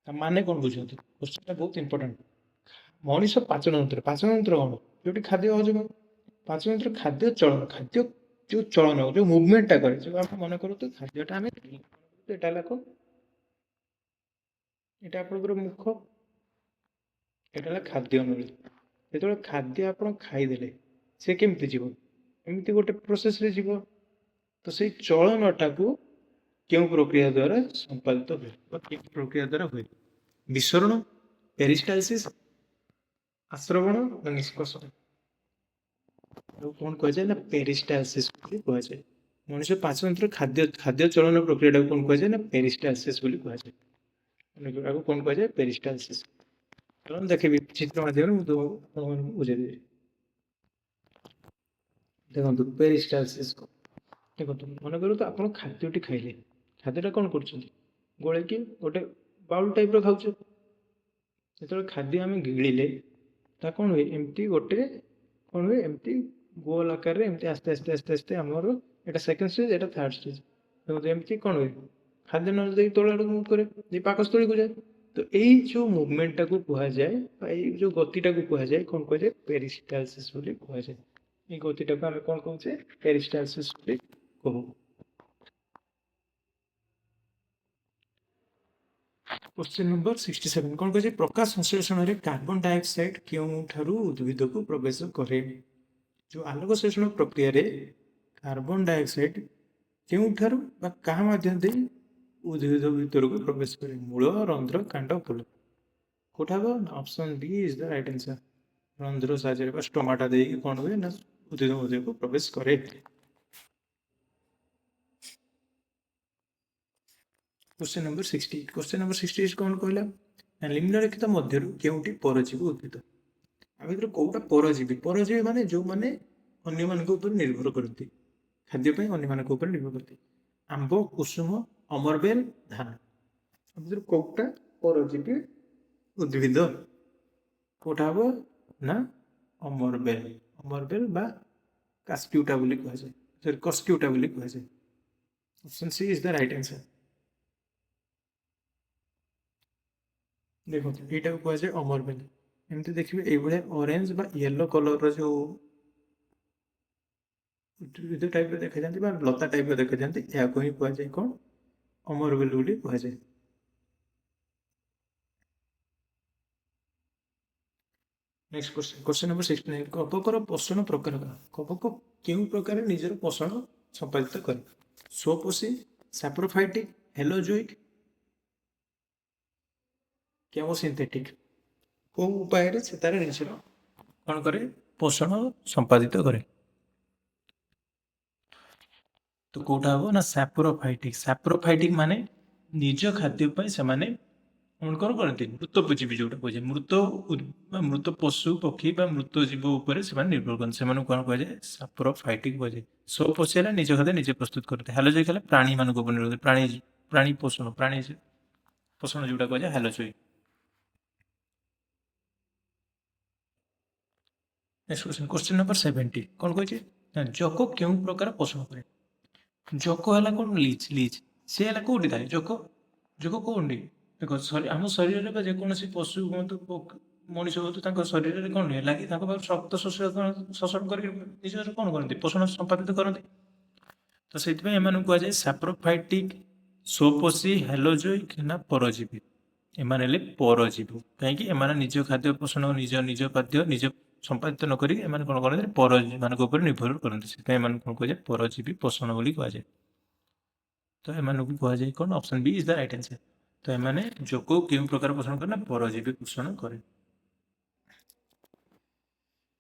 माने कोन बुझंतु। क्वेश्चन बहुत इंपोर्टेंट। मनुष्य पाचन तंत्र कौन जो खाद्य हजम पाचन तंत्र खाद्य चलन खाद्य जो चलन जो मुवमेंटा करे जो आप मन करूँ तो खाद्यटा आम एटा आपनकर मुख एटा खाद्य नली जो खाद्य आप खाईदे से केमती जीव एमती गोटे प्रोसेस रे जीव तो से चलनटा को क्यों प्रक्रिया द्वारा संपादित हुए प्रक्रिया द्वारा हुए विसरण पेरिस्टालसिस आश्रवण ना निष्कर्षण कौन कह जाए ना पेरिस्टालसिस कह जाए। मनुष्य पाचन खाद्य खाद्य चलन प्रक्रिया कौन कह जाए ना पेरिस्टालसिस कह जाए कौन कह जाए पेरिस्टालसिस। चलो देखिए चित्र माध्यम बुझे देखो पेरिस्टालसिस देखो मन करूँ तो आप खाद्यटी खाइले खाद्यटा कौन कर गोलैकी गोटे बाउल टाइप खाऊ जो खाद्य आम गिड़े कौन हुए एमती गोटे कौन हुए एमती गोल आकार एमती आस्ते आस्ते आस्ते आस्ते आमर एटा सेकंड स्टेज एटा थर्ड स्टेज देखो एमती कौन हुए खाद्य न दे तल आड़ मुव करे पाकस्थली को जाए तो यही जो मुवमेंटा को कह जाए जो गतिटा को कह जाए कौन कह जाए पेरिस्टालसिस कह जाए। ये गतिटा को आम कौन कहे पेरिस्टालसिस कहू। क्वेश्चन नंबर 67 कौन कहे प्रकाश संश्लेषण में कार्बन डाइऑक्साइड क्यों उद्भिद को प्रवेश करे जो आलोक संश्लेषण प्रक्रिया रे कार्बन डाइऑक्साइड क्यों क्या माध्यम दे उद्भिद भीतर को प्रवेश करे मूल रंध्र कांड फूल कोठा option B is the right answer रंध्र साहाय्य स्टोमाटा दे कौन हुए ना उद्भिद मध्य को प्रवेश करे। क्वेश्चन नंबर 68 क्वेश्चन नंबर 68 कौन कहला निम्नलिखित मध्य केउटी परजीवी उद्भिद आ भीतर कोटा परजीवी माने जो माने अन्य मानक ऊपर निर्भर करती खाद्य पे अन्य मानक ऊपर निर्भर करती आंब कुसुम अमरबेल धान भीतर कोटा परजीवी उद्भिद कोटा हम ना अमरबेल बा कास्क्यूटा बोली कह जाए सॉरी कस्क्यूटा बोली कह जाए। Option C is the right answer. देखो यहाँ को कहुए अमरबेल एमती देखिए ये ऑरेंज बा येलो कलर जो उद्भिद टाइप देखा जाती लता टाइप देखा जाती या ही कहुए कौन अमरबेल बोली कहुए। नेक्स्ट क्वेश्चन क्वेश्चन नंबर 69 कवकर पोषण प्रकार कवक क्यों प्रकार निजर पोषण संपादित करे स्वपोषी सैप्रोफाइटिक हेलोजोइक केमोसिंथेटिक को उपाय से तार निजर कौन करे पोषण संपादित करे तो कौटा हम ना सैप्रोफाइटिक माने निज खाद्य से कौन कौन करती मृतजीवी जोटा कहे मृत पशु पक्षी मृत जीव उपर से निर्भर करते से कौन कह जाए सैप्रोफाइटिक कह जाए स्वपोषी है निज खाद्य निजे प्रस्तुत करते हेलोजोइक है प्राणी मान प्राणी पोषण जोटा कह जाए हेलोजोइक। नेक्स्ट क्वेश्चन क्वेश्चन नंबर 70 कौन कहे जक क्यों प्रकार पोषण करे जक है कौन लीच लीच सी है कौटी थाए जक जक कौटी देख आम शरीर में जेकोसी पशु हूँ मनीष हूँ शरीर में कौन लगे रक्त शोषण कर कौन करते पोषण संपादित करते तो से कहुए सैप्रोफाइटिक स्वपोषी हेलोजोइक ना परजीवी एमाने परजीवी कहीं निज खाद्य पोषण निज निज खाद्य निज संपादित नक कौन करते परजीवी मान निर्भर करते से कौन कहुए परजीवी पोषण बोली कहुए तो एम कहुए कौन option B is the right answer. तो एमाने जो क्यों प्रकार पोषण करना परजीवी पोषण करे।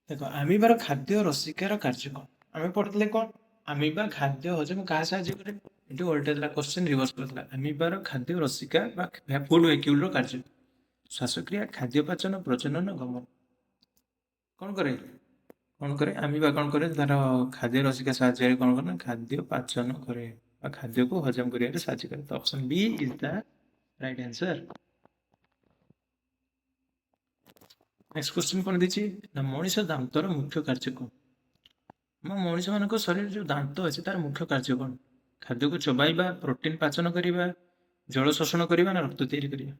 ଦେଖ ଆମିବାର ଖାଦ୍ୟ ରସିକାର କାର୍ଯ୍ୟ କ'ଣ? ଆମେ ପଢିଥିଲେ କ'ଣ? ଆମିବା ଖାଦ୍ୟ ହଜମ କାହା ସାହାଯ୍ୟ କରେ? ଏଠି ଓଲଟା ଥିଲା, କ୍ୱେଶ୍ଚିନ୍ ରିଭର୍ସ କରିଥିଲା। ଆମିବାର ଖାଦ୍ୟ ରସିକା ବା ଫୁଡ ଭେକ୍ୟୁଲର କାର୍ଯ୍ୟ। ଶ୍ୱାସକ୍ରିୟା, ଖାଦ୍ୟ ପାଚନ, ପ୍ରଜନନ, ଗମନ। କ'ଣ କରେ? କ'ଣ କରେ? ଆମିବା କ'ଣ କରେ? ତାର ଖାଦ୍ୟ ରସିକା ସାହାଯ୍ୟରେ କ'ଣ କରେ ନା ଖାଦ୍ୟ ପାଚନ କରେ ବା ଖାଦ୍ୟକୁ ହଜମ କରିବାରେ ସାହାଯ୍ୟ କରେ। ତ option B is the right answer. Next question କ'ଣ ଦେଇଛି ନା ମଣିଷ ଦାନ୍ତର ମୁଖ୍ୟ କାର୍ଯ୍ୟ କ'ଣ? ଆମ ମଣିଷମାନଙ୍କ ଶରୀରରେ ଯେଉଁ ଦାନ୍ତ ଅଛି ତାର ମୁଖ୍ୟ କାର୍ଯ୍ୟ କ'ଣ? ଖାଦ୍ୟକୁ ଚୋବାଇବା, ପ୍ରୋଟିନ ପାଚନ କରିବା, ଜଳ ଶୋଷଣ କରିବା ନା ରକ୍ତ ତିଆରି କରିବା?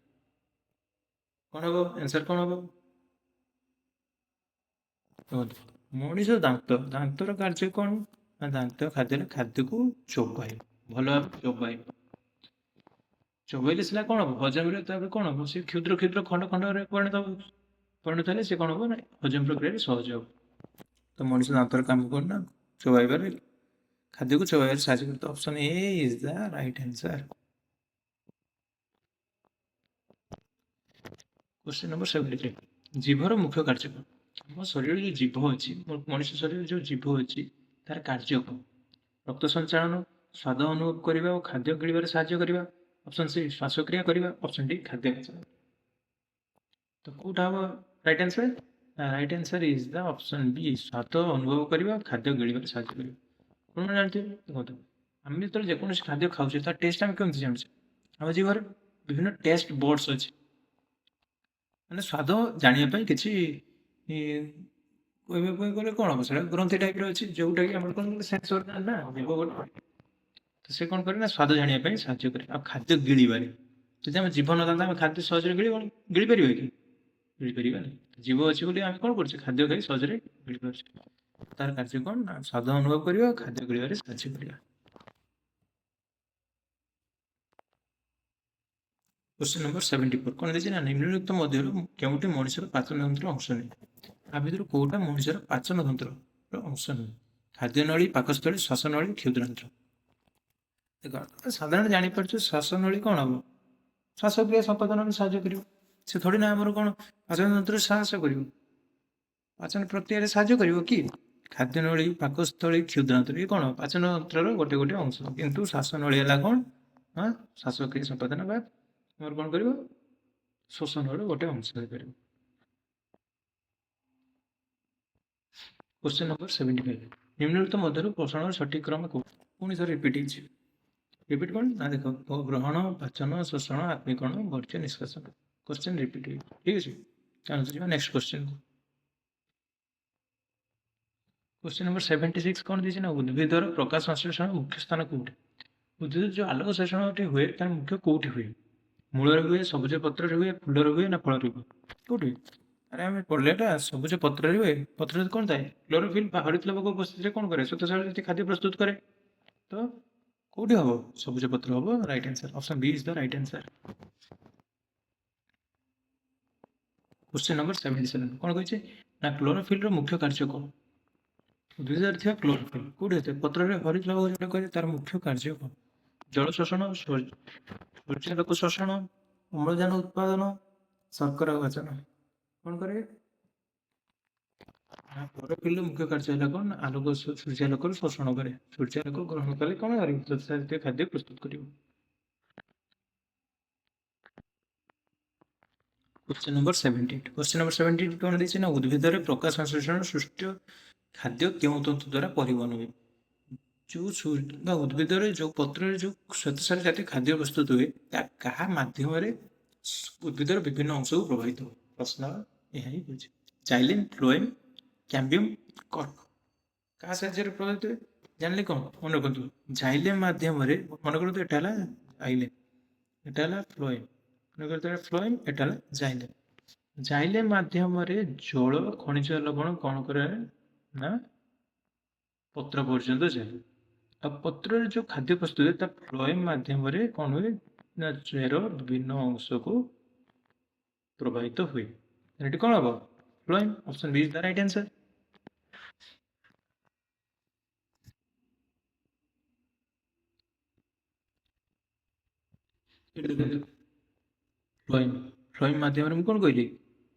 କ'ଣ ହବ? ଆନ୍ସର କ'ଣ ହବ? ମଣିଷ ଦାନ୍ତର କାର୍ଯ୍ୟ କ'ଣ? ନା ଦାନ୍ତ ଖାଦ୍ୟକୁ ଚୋବାଇବ, ଭଲ ଭାବେ ଚୋବାଇବ। ଚୋବାଇଲେ ସିନା କ'ଣ ହବ? ହଜମରେ ତାପରେ କ'ଣ ହବ? ସେ କ୍ଷୁଦ୍ର କ୍ଷୁଦ୍ର ଖଣ୍ଡ ଖଣ୍ଡରେ ପରିଣତ ହେଲେ ସେ କ'ଣ ହବ ନା ହଜମ ପ୍ରକ୍ରିୟାରେ ସହଜ ହବ। ତ ମଣିଷ ଦାନ୍ତର କାମ କ'ଣ ନା ଚୋବାଇବାରେ, ଖାଦ୍ୟକୁ ଚୋବାଇବାରେ ସାହାଯ୍ୟ କରେ। ତ option A is the right answer. Question number 73, ଜିଭର ମୁଖ୍ୟ କାର୍ଯ୍ୟ କ'ଣ? ଆମ ଶରୀରରେ ଯେଉଁ ଜିଭ ଅଛି, ମଣିଷ ଶରୀରରେ ଯେଉଁ ଜିଭ ଅଛି ତାର କାର୍ଯ୍ୟ କ'ଣ? ରକ୍ତ ସଞ୍ଚାଳନ, ସ୍ୱାଦ ଅନୁଭବ କରିବା ଓ ଖାଦ୍ୟ ଗିଳିବାରେ ସାହାଯ୍ୟ କରିବା। ଅପସନ୍ ସି ଶ୍ୱାସକ୍ରିୟା କରିବା। ଅପସନ୍ ଡି ଖାଦ୍ୟ ପାଚନ। ତ କୋଉଟା ହବ right answer? Right answer is the option B, ସ୍ୱାଦ ଅନୁଭବ କରିବା ଖାଦ୍ୟ ଗିଳିବାରେ ସାହାଯ୍ୟ କରିବା। ଆପଣ ଜାଣିଥିବେ, ଦେଖନ୍ତୁ ଆମେ ଯେତେବେଳେ ଯେକୌଣସି ଖାଦ୍ୟ ଖାଉଛେ ତାର ଟେଷ୍ଟ ଆମେ କେମିତି ଜାଣୁଛେ? ଆମ ଜିଭରେ ବିଭିନ୍ନ ଟେଷ୍ଟ ବର୍ଡସ୍ ଅଛି, ମାନେ ସ୍ୱାଦ ଜାଣିବା ପାଇଁ କିଛି କହିବାକୁ ଗଲେ କ'ଣ ହବ, ସେଇଟା ଗ୍ରନ୍ଥି ଟାଇପ୍ର ଅଛି, ଯେଉଁଟାକି ଆମର କ'ଣ ସେନ୍ସ ଅର୍ଗାନ ନା ଜିଭ ଗୋଟେ। ତ ସେ କ'ଣ କରେ ନା ସ୍ୱାଦ ଜାଣିବା ପାଇଁ ସାହାଯ୍ୟ କରେ। ଆଉ ଖାଦ୍ୟ ଗିଳିବାରେ, ଯଦି ଆମେ ଜିଭ ନଥାନ୍ତା ଆମେ ଖାଦ୍ୟ ସହଜରେ ଗିଳିପାରିବା କି? ଗିଳିପାରିବା ନାହିଁ। ଜିଭ ଅଛି ବୋଲି ଆମେ କ'ଣ କରୁଛେ? ଖାଦ୍ୟ ଖାଇ ସହଜରେ ଗିଳିପାରୁଛେ। ତାର କାର୍ଯ୍ୟ କ'ଣ ନା ସ୍ୱାଦ ଅନୁଭବ କରିବା, ଖାଦ୍ୟ ଗିଳିବାରେ ସାହାଯ୍ୟ କରିବା। କ୍ୱେଶ୍ଚିନ୍ ନମ୍ବର 74, କ'ଣ ଦେଇଛି ନା ନିମ୍ନଲିଖିତ ମଧ୍ୟରୁ କେଉଁଟି ମଣିଷର ପାଚନ ତନ୍ତ୍ର ଅଂଶ ନୁହେଁ? ଆ ଭିତରୁ କୋଉଟା ମଣିଷର ପାଚନ ତନ୍ତ୍ରର ଅଂଶ ନୁହେଁ? ଖାଦ୍ୟନଳୀ, ପାକସ୍ଥଳୀ, ଶ୍ୱାସନଳୀ, କ୍ଷୁଦ୍ରାନ୍ତ୍ର। ଦେଖ ସାଧାରଣ ଜାଣିପାରୁଛୁ ଶ୍ୱାସନଳୀ କ'ଣ ହବ? ଶ୍ୱାସକ୍ରିୟା ସମ୍ପାଦନରେ ସାହାଯ୍ୟ କରିବ। ସେ ଥୋଡ଼ି ନା ଆମର କ'ଣ ପାଚନ ତନ୍ତ୍ରରେ ସାହାଯ୍ୟ କରିବ? ପାଚନ ପ୍ରକ୍ରିୟାରେ ସାହାଯ୍ୟ କରିବ କି? ଖାଦ୍ୟନଳୀ, ପାକସ୍ଥଳୀ, କ୍ଷୁଦ୍ରାନ୍ତ୍ର ଏ କ'ଣ ପାଚନ ତନ୍ତ୍ରର ଗୋଟେ ଗୋଟେ ଅଂଶ। କିନ୍ତୁ ଶ୍ୱାସନଳୀ ହେଲା କ'ଣ? ହଁ, ଶ୍ୱାସକ୍ରିୟା ସମ୍ପାଦନ ବା ଆମର କ'ଣ କରିବ? ଶୋଷଣର ଗୋଟେ ଅଂଶ ହେଇପାରିବ। क्वेश्चन नंबर 75, निम्नलिखित ମଧ୍ୟରୁ ପୋଷଣର ସଠିକ କ୍ରମ କୋଉ? ପୁଣି ଥରେ ରିପିଟ୍ ହେଇଛି। ରିପିଟ୍ କ'ଣ ନା ଦେଖ, ଗ୍ରହଣ, ପାଚନ, ଶୋଷଣ, ଆତ୍ମୀକରଣ, ବର୍ଜ୍ୟ ନିଷ୍କାସନ। କ୍ୱେଶ୍ଚନ୍ ରିପିଟ୍ ହେଇଛି, ଠିକ୍ ଅଛି। ଚାଲନ୍ତୁ ଯିବା ନେକ୍ସଟ କ୍ୱେଶ୍ଚନ୍। क्वेश्चन नंबर 76 କ'ଣ ଦେଇଛି ନା ଉଦ୍ଭିଦର ପ୍ରକାଶ ସଂଶ୍ଳେଷଣ ମୁଖ୍ୟ ସ୍ଥାନ କୋଉଠି? ଉଦ୍ଭିଦର ଯେଉଁ ଆଲୋକ ସଂଶ୍ଳେଷଣଟି ହୁଏ ତାର ମୁଖ୍ୟ କୋଉଠି ହୁଏ? ମୂଳରେ ହୁଏ, ସବୁଜ ପତ୍ରରେ ହୁଏ, ଫୁଲରେ ହୁଏ ନା ଫଳରେ ହୁଏ? କୋଉଠି? ଆରେ ଆମେ ପଢ଼ିଲେ ଏଟା ସବୁଜ ପତ୍ରରେ ହୁଏ। ପତ୍ରରେ କ'ଣ ଥାଏ? କ୍ଲୋରୋଫିଲ୍ ବା ହରିତ ଲବକ ଉପସ୍ଥିତିରେ କ'ଣ କରେ? ଶ୍ଵେତସାର ଖାଦ୍ୟ ପ୍ରସ୍ତୁତ କରେ। ତ କୋଉଠି ହବ? ସବୁଜ ପତ୍ର ହବ right answer. Option B is the right answer. Question number 77, କ'ଣ କହିଛି ନା କ୍ଲୋରୋଫିଲ୍ର ମୁଖ୍ୟ କାର୍ଯ୍ୟ କ'ଣ? ଉଦ୍ଭିଦରେ ଥିବା କ୍ଲୋରୋଫିଲ୍ କୋଉଠି ଅଛି? ପତ୍ରରେ ହରିତ ଲବକ ଯୋଉଟା କହିଲେ ତାର ମୁଖ୍ୟ କାର୍ଯ୍ୟ କ'ଣ? ଜଳ ଶୋଷଣ, ସୂର୍ଯ୍ୟାଲୋକ ଶୋଷଣ, ଅମ୍ଳଜାନ ଉତ୍ପାଦନ, ଶର୍କରା ପାଚନ। କ'ଣ କରେ? କ୍ଲୋରୋଫିଲ୍ର ମୁଖ୍ୟ କାର୍ଯ୍ୟ ହେଲା କ'ଣ? ଆଲୋକ ସୂର୍ଯ୍ୟାଲୋକର ଶୋଷଣ କରେ। ସୂର୍ଯ୍ୟାଲୋକ ଗ୍ରହଣ କଲେ କ'ଣ କରିବ? ଜାତୀୟ ଖାଦ୍ୟ ପ୍ରସ୍ତୁତ କରିବ। क्वेश्चन नंबर 78, क्वेश्चन नंबर 78 କ'ଣ ଦେଇଛି ନା ଉଦ୍ଭିଦରେ ପ୍ରକାଶ ସଂଶ୍ଳେଷଣ ସୃଷ୍ଟ ଖାଦ୍ୟ କେଉଁ ତନ୍ତୁ ଦ୍ୱାରା ପରିବହନ ହୁଏ? ଯେଉଁ ବା ଉଦ୍ଭିଦରେ ଯେଉଁ ପତ୍ରରେ ଯେଉଁ ଶ୍ଵେତସାର ଜାତୀୟ ଖାଦ୍ୟ ପ୍ରସ୍ତୁତ ହୁଏ ତା କାହା ମାଧ୍ୟମରେ ଉଦ୍ଭିଦର ବିଭିନ୍ନ ଅଂଶକୁ ପ୍ରଭାବିତ ହୁଏ? ପ୍ରଶ୍ନ ଏହା ହିଁ ହେଉଛି। ଜାଇଲିନ୍, ଫ୍ଲୋଏମ୍, କ୍ୟାମ୍ବିୟମ୍, କର୍କ। କାହା ସାହାଯ୍ୟରେ ପ୍ରଭାବିତ ହୁଏ? ଜାଣିଲେ କ'ଣ ମନେ ରଖନ୍ତୁ, ଜାଇଲେମ୍ ମାଧ୍ୟମରେ। ମନେ କରନ୍ତୁ ଏଟା ହେଲା ଜାଇଲେମ୍, ଏଟା ହେଲା ଫ୍ଲୋଏମ୍। ମନେ କରନ୍ତୁ ଏଟା ଫ୍ଲୋଏମ୍, ଏଟା ହେଲା ଜାଇଲେମ୍। ଜାଇଲେମ୍ ମାଧ୍ୟମରେ ଜଳ ଖଣିଜ ଲବଣ କ'ଣ କରେ ନା ପତ୍ର ପର୍ଯ୍ୟନ୍ତ ଯାଏ। ଆଉ ପତ୍ରରେ ଯେଉଁ ଖାଦ୍ୟ ପ୍ରସ୍ତୁତ ହୁଏ ତା ଫ୍ଲୋଏମ୍ ମାଧ୍ୟମରେ କ'ଣ ହୁଏ ନା ଚେର ବିଭିନ୍ନ ଅଂଶକୁ ପ୍ରଭାବିତ ହୁଏ। ଏଠି କ'ଣ ହବ? Phloem. Option B is the right answer. Phloem ମାଧ୍ୟମରେ ମୁଁ କ'ଣ କହିଲି?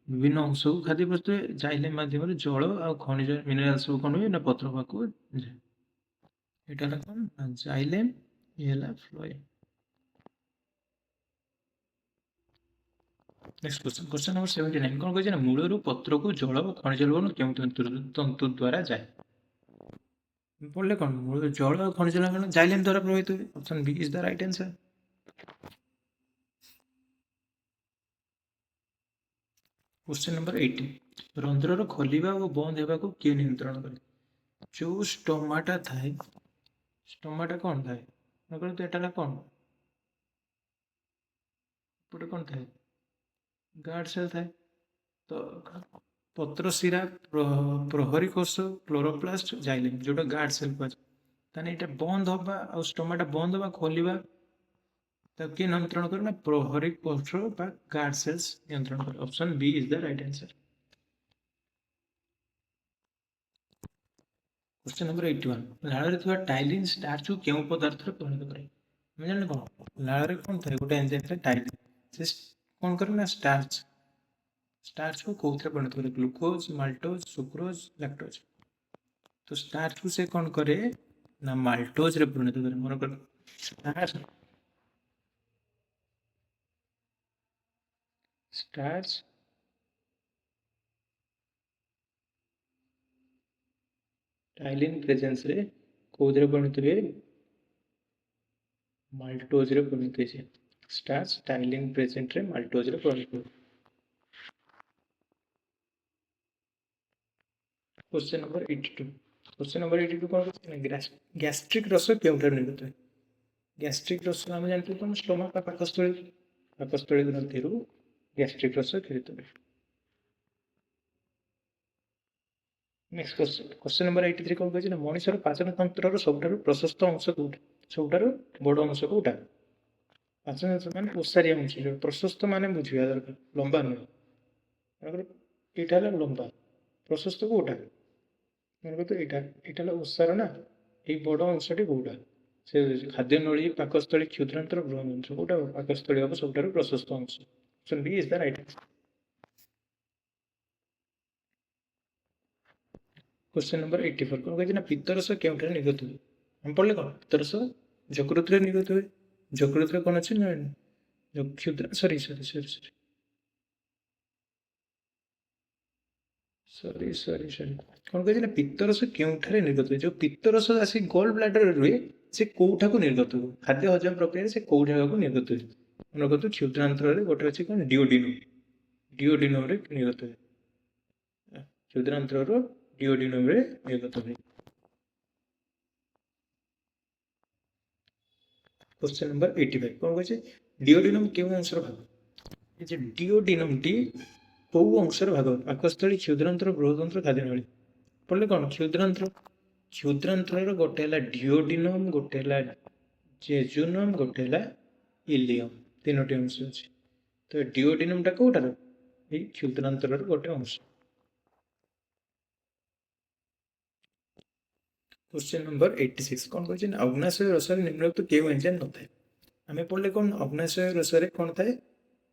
ବିଭିନ୍ନ ଅଂଶକୁ ଖାଦ୍ୟ ପ୍ରସ୍ତୁତ ହୁଏ ଜାଇଲେମ୍ ମାଧ୍ୟମରେ ଜଳ ଆଉ ଖଣିଜ ମିନେରାଲ ସବୁ କ'ଣ ହୁଏ ନା ପତ୍ର ପାଖକୁ ଯାଏ। ଏଇଟା ହେଲା କ'ଣ ନା ଜାଇଲେମ୍, ଇଏ ହେଲା ଫ୍ଲୋଏମ୍। ନେକ୍ସଟ କ୍ୱେଶ୍ଚନ ନମ୍ବର 79 କ'ଣ କହିଛି ନା ମୂଳରୁ ପତ୍ରକୁ ଜଳ ଓ ଖଣିଜ ଲବଣ କେଉଁ ତନ୍ତୁ ଦ୍ୱାରା ଯାଏ। ପଢ଼ିଲେ କ'ଣ ମୂଳରୁ ଜଳ ଆଉ ଖଣିଜ ଲବଣ ଜାଇଲେମ୍ ଦ୍ୱାରା ପ୍ରଭାବିତ ହୁଏ। Option B is the right answer. Question number 80 रंध्रर खोलिबा और बंद हेबाकू किए नियंत्रण करे। जो स्टोमाटा थाए स्टोमाटा कौन थाए नकर तो एटाला कौन पटे कौन थाए गार्ड सेल थाए तो पत्र शिरा प्रहरी कोष क्लोरोप्लास्ट जाइलेम जोटा गार्ड सेल को ताने एटा बंद होबा और स्टोमाटा बंद होबा खोलिबा तब किए नियंत्रण करे ना प्रहरी कोष बा गार्ड सेल्स नियंत्रण करे। Option B is the right answer. Question number 81 लाଳରେ ଥିବା ଟାଇଲିନ୍ ଷ୍ଟାର୍ଚକୁ କେଉଁ ପଦାର୍ଥରେ ପରିଣତ କରେ। ଆମେ ଜାଣିଲେ କ'ଣ ଲାଳରେ କ'ଣ ଥାଏ ଗୋଟେ ଏଞ୍ଜାଇମ୍ ଥାଏ ଟାଇଲିନ୍ ସେ କ'ଣ କରେ ନା ଷ୍ଟାର୍ଚକୁ କୋଉଥିରେ ପରିଣତ କରେ ଗ୍ଲୁକୋଜ ମାଲ୍ଟୋଜ ସୁକ୍ରୋଜ ଲାକ୍ଟୋଜ। ତ ଷ୍ଟାର୍ଚକୁ ସେ କ'ଣ କରେ ନା ମାଲ୍ଟୋଜରେ ପରିଣତ କରେ। ମନେକର ଷ୍ଟାର୍ଚ टाइलिन प्रेजेंस रे कोदरे परिणत हुए माल्टोज रे परिणत हुए। स्टार्च टाइलिन प्रेजेंट रे माल्टोज रे परिणत हुए। क्वेश्चन नंबर 82 क्वेश्चन नंबर 82 कौन गैस्ट्रिक रस केउठार निर्गत हुए। गैस्ट्रिक रस आम जानते कौन स्टोमक पाकस्थली ग्रंथि गैस्ट्रिक रस निर्गत हुए। नेक्स्ट क्वेश्चन नंबर 83 कौन कहछि ना मनुष्यर पाचन तंत्र सबुठारु प्रशस्त अंश कोउटा सबुठारु बड़ अंश कोउटा। पाचन तंत्र माने ओसारिया अंश जो प्रशस्त माने बुझिया दरकार लंबा नुह अगर एटा हला लंबा प्रशस्त कोउटा माने तो एटा हला ओसार ना ए बड़ अंशटी कोउटा से खाद्य नळी पाकस्थली क्षुद्रांतर बृहदंत्र कोउटा पाकस्थली अब सबुठारु प्रशस्त अंश। Option B is the right answer. Question number 84 कौन कहछि ना पित्तरस केउठारे निर्गत हुए। हम पढ़ले कौन पित्तरस यकृत रे निर्गत हुए। यकृत रे कौन अछि ना जो क्षुद्र सॉरी कौन कहछि ना पित्तरस केउठारे निर्गत हुए। जो पित्तरस आसी गॉल ब्लैडर रे से कोउठा को निर्गत हुए खाद्य हजम प्रक्रिया से कोउठा को निर्गत हुए। निर्गत क्षुद्रांतर रे गोटे अछि कोन डिओडिनम रे निर्गत हुए। क्षुद्रांतर रो डिओडिनम रे निर्गत हुए। क्वेश्चन नंबर 85 कौन कहछि डिओडिनम केउ अंशर भाग। ए जे डिओडिनम टी को अंशर भाग पाकस्थली क्षुद्रांतर बृहदंत्र खाद्यनळी पड़ले कौन क्षुद्रांतर गोटे हला डिओडिनम गोटे हला जेजुनम गोटे हला इलियम तीनोटी अंश अछि। तो डिओडिनम टा कोउटार ए क्षुद्रांतर गोटे अंश। क्वेश्चन नंबर 86 कौन कहछि अग्नाशय रस निम्नलिखित केउ एंजाइम नथाय। आमे पढ़ले कौन अग्नाशय रस कौन थाए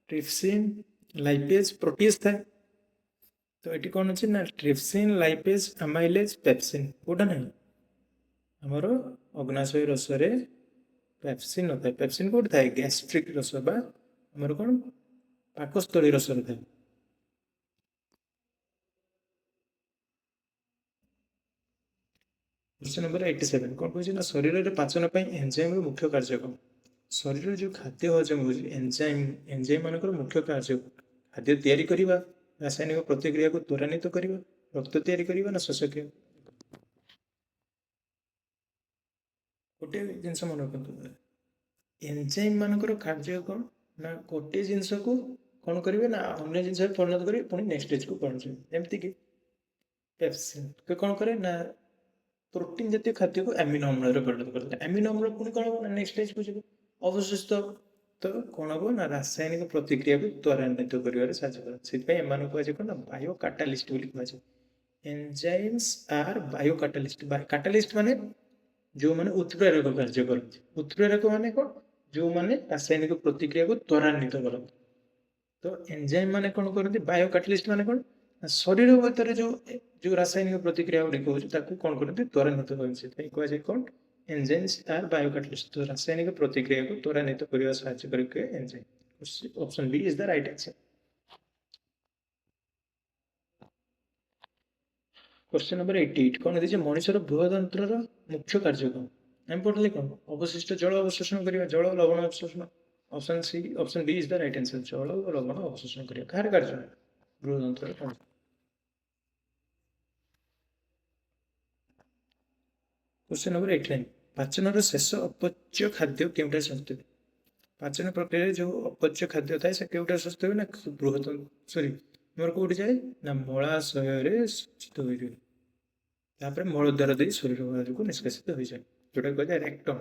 ट्रिप्सिन लाइपेज प्रोटीज थाए। तो ये कौन अच्छे ना ट्रिप्सिन लाइपेज अमाइलेज पेप्सिन कोटा ना आमर अग्नाशय रस पेप्सिन न थाए। पेप्सिन कोट थाए गैस्ट्रिक रस बा आमर कौन पाकस्थली रस थाए। क्वेश्चन नंबर 87 कौन कहछि ना शरीर रे पाचन पई एंजाइम रो मुख्य कार्य कौन। शरीर जो खाद्य हजम हो एंजाइम मानकर मुख्य कार्य खाद्य तैयारी करबा रासायनिक प्रतिक्रिया को त्वरान्वित करबा रक्त तैयारी करबा ना श्वसक्रिया। गोटे जिनस मन रखु एंजाइम मानकर कार्य कौन ना गोटे जिनस को कौन करेंगे ना अन्य जिनस परिणत करेंगे पुणी नेक्स्ट स्टेज को परिणत जमती कि पेप्सिन कौन करे ना प्रोटीन जातीय खाद्य को एमिनो अम्ल परिणत करते एमिनो अम्ल पुणी कौन हम नेक्स्ट स्टेज को जब अवशिष्ट तो कौन हम ना रासायनिक प्रतिक्रिया को त्वरान्वित कर बायो काटालिस्ट कहुए। एंजाइम्स आर बायो काटालिस्ट काटालिस्ट माने जो माने उत्प्रेरक कार्य करते उत्प्रेरक माने कौन जो माने रासायनिक प्रतिक्रिया को त्वरान्वित करते। तो तो एंजाइम माने कौन करते बायो कैटलिस्ट माने कौन शरीर भीतर जो जो रासायनिक प्रतिक्रिया गुड़िक होती कौन करते त्वरान्वित करते कहुए कौन एंजाइम्स आर बायो कैटलिस्ट तो रासायनिक प्रतिक्रिया को त्वरान्वित करने साहाय्य करके enzyme option B is the right answer. Question number 88 कौन है मनुष्यर बृहदंत्र मुख्य कार्य कौन आम पढ़ले कौन अवशिष्ट जल अवशोषण करवा जल लवण अवशोषण option C option B is the right answer जल और लवण अवशोषण करवा कार कार्य बृहदंत्र कौन। क्वेश्चन नंबर 89 पाचन शेष अपच्य खाद्य केउटा संस्थित पाचन प्रक्रिया जो अपच्य खाद्य थाए से केउटा संस्थित ना बृहत सॉरी मोर कौटी जाए ना मलाशय संस्थित हो मलद्वार दे शरीर बाहर को निष्कासित हो जाए जोटा कह रेक्टम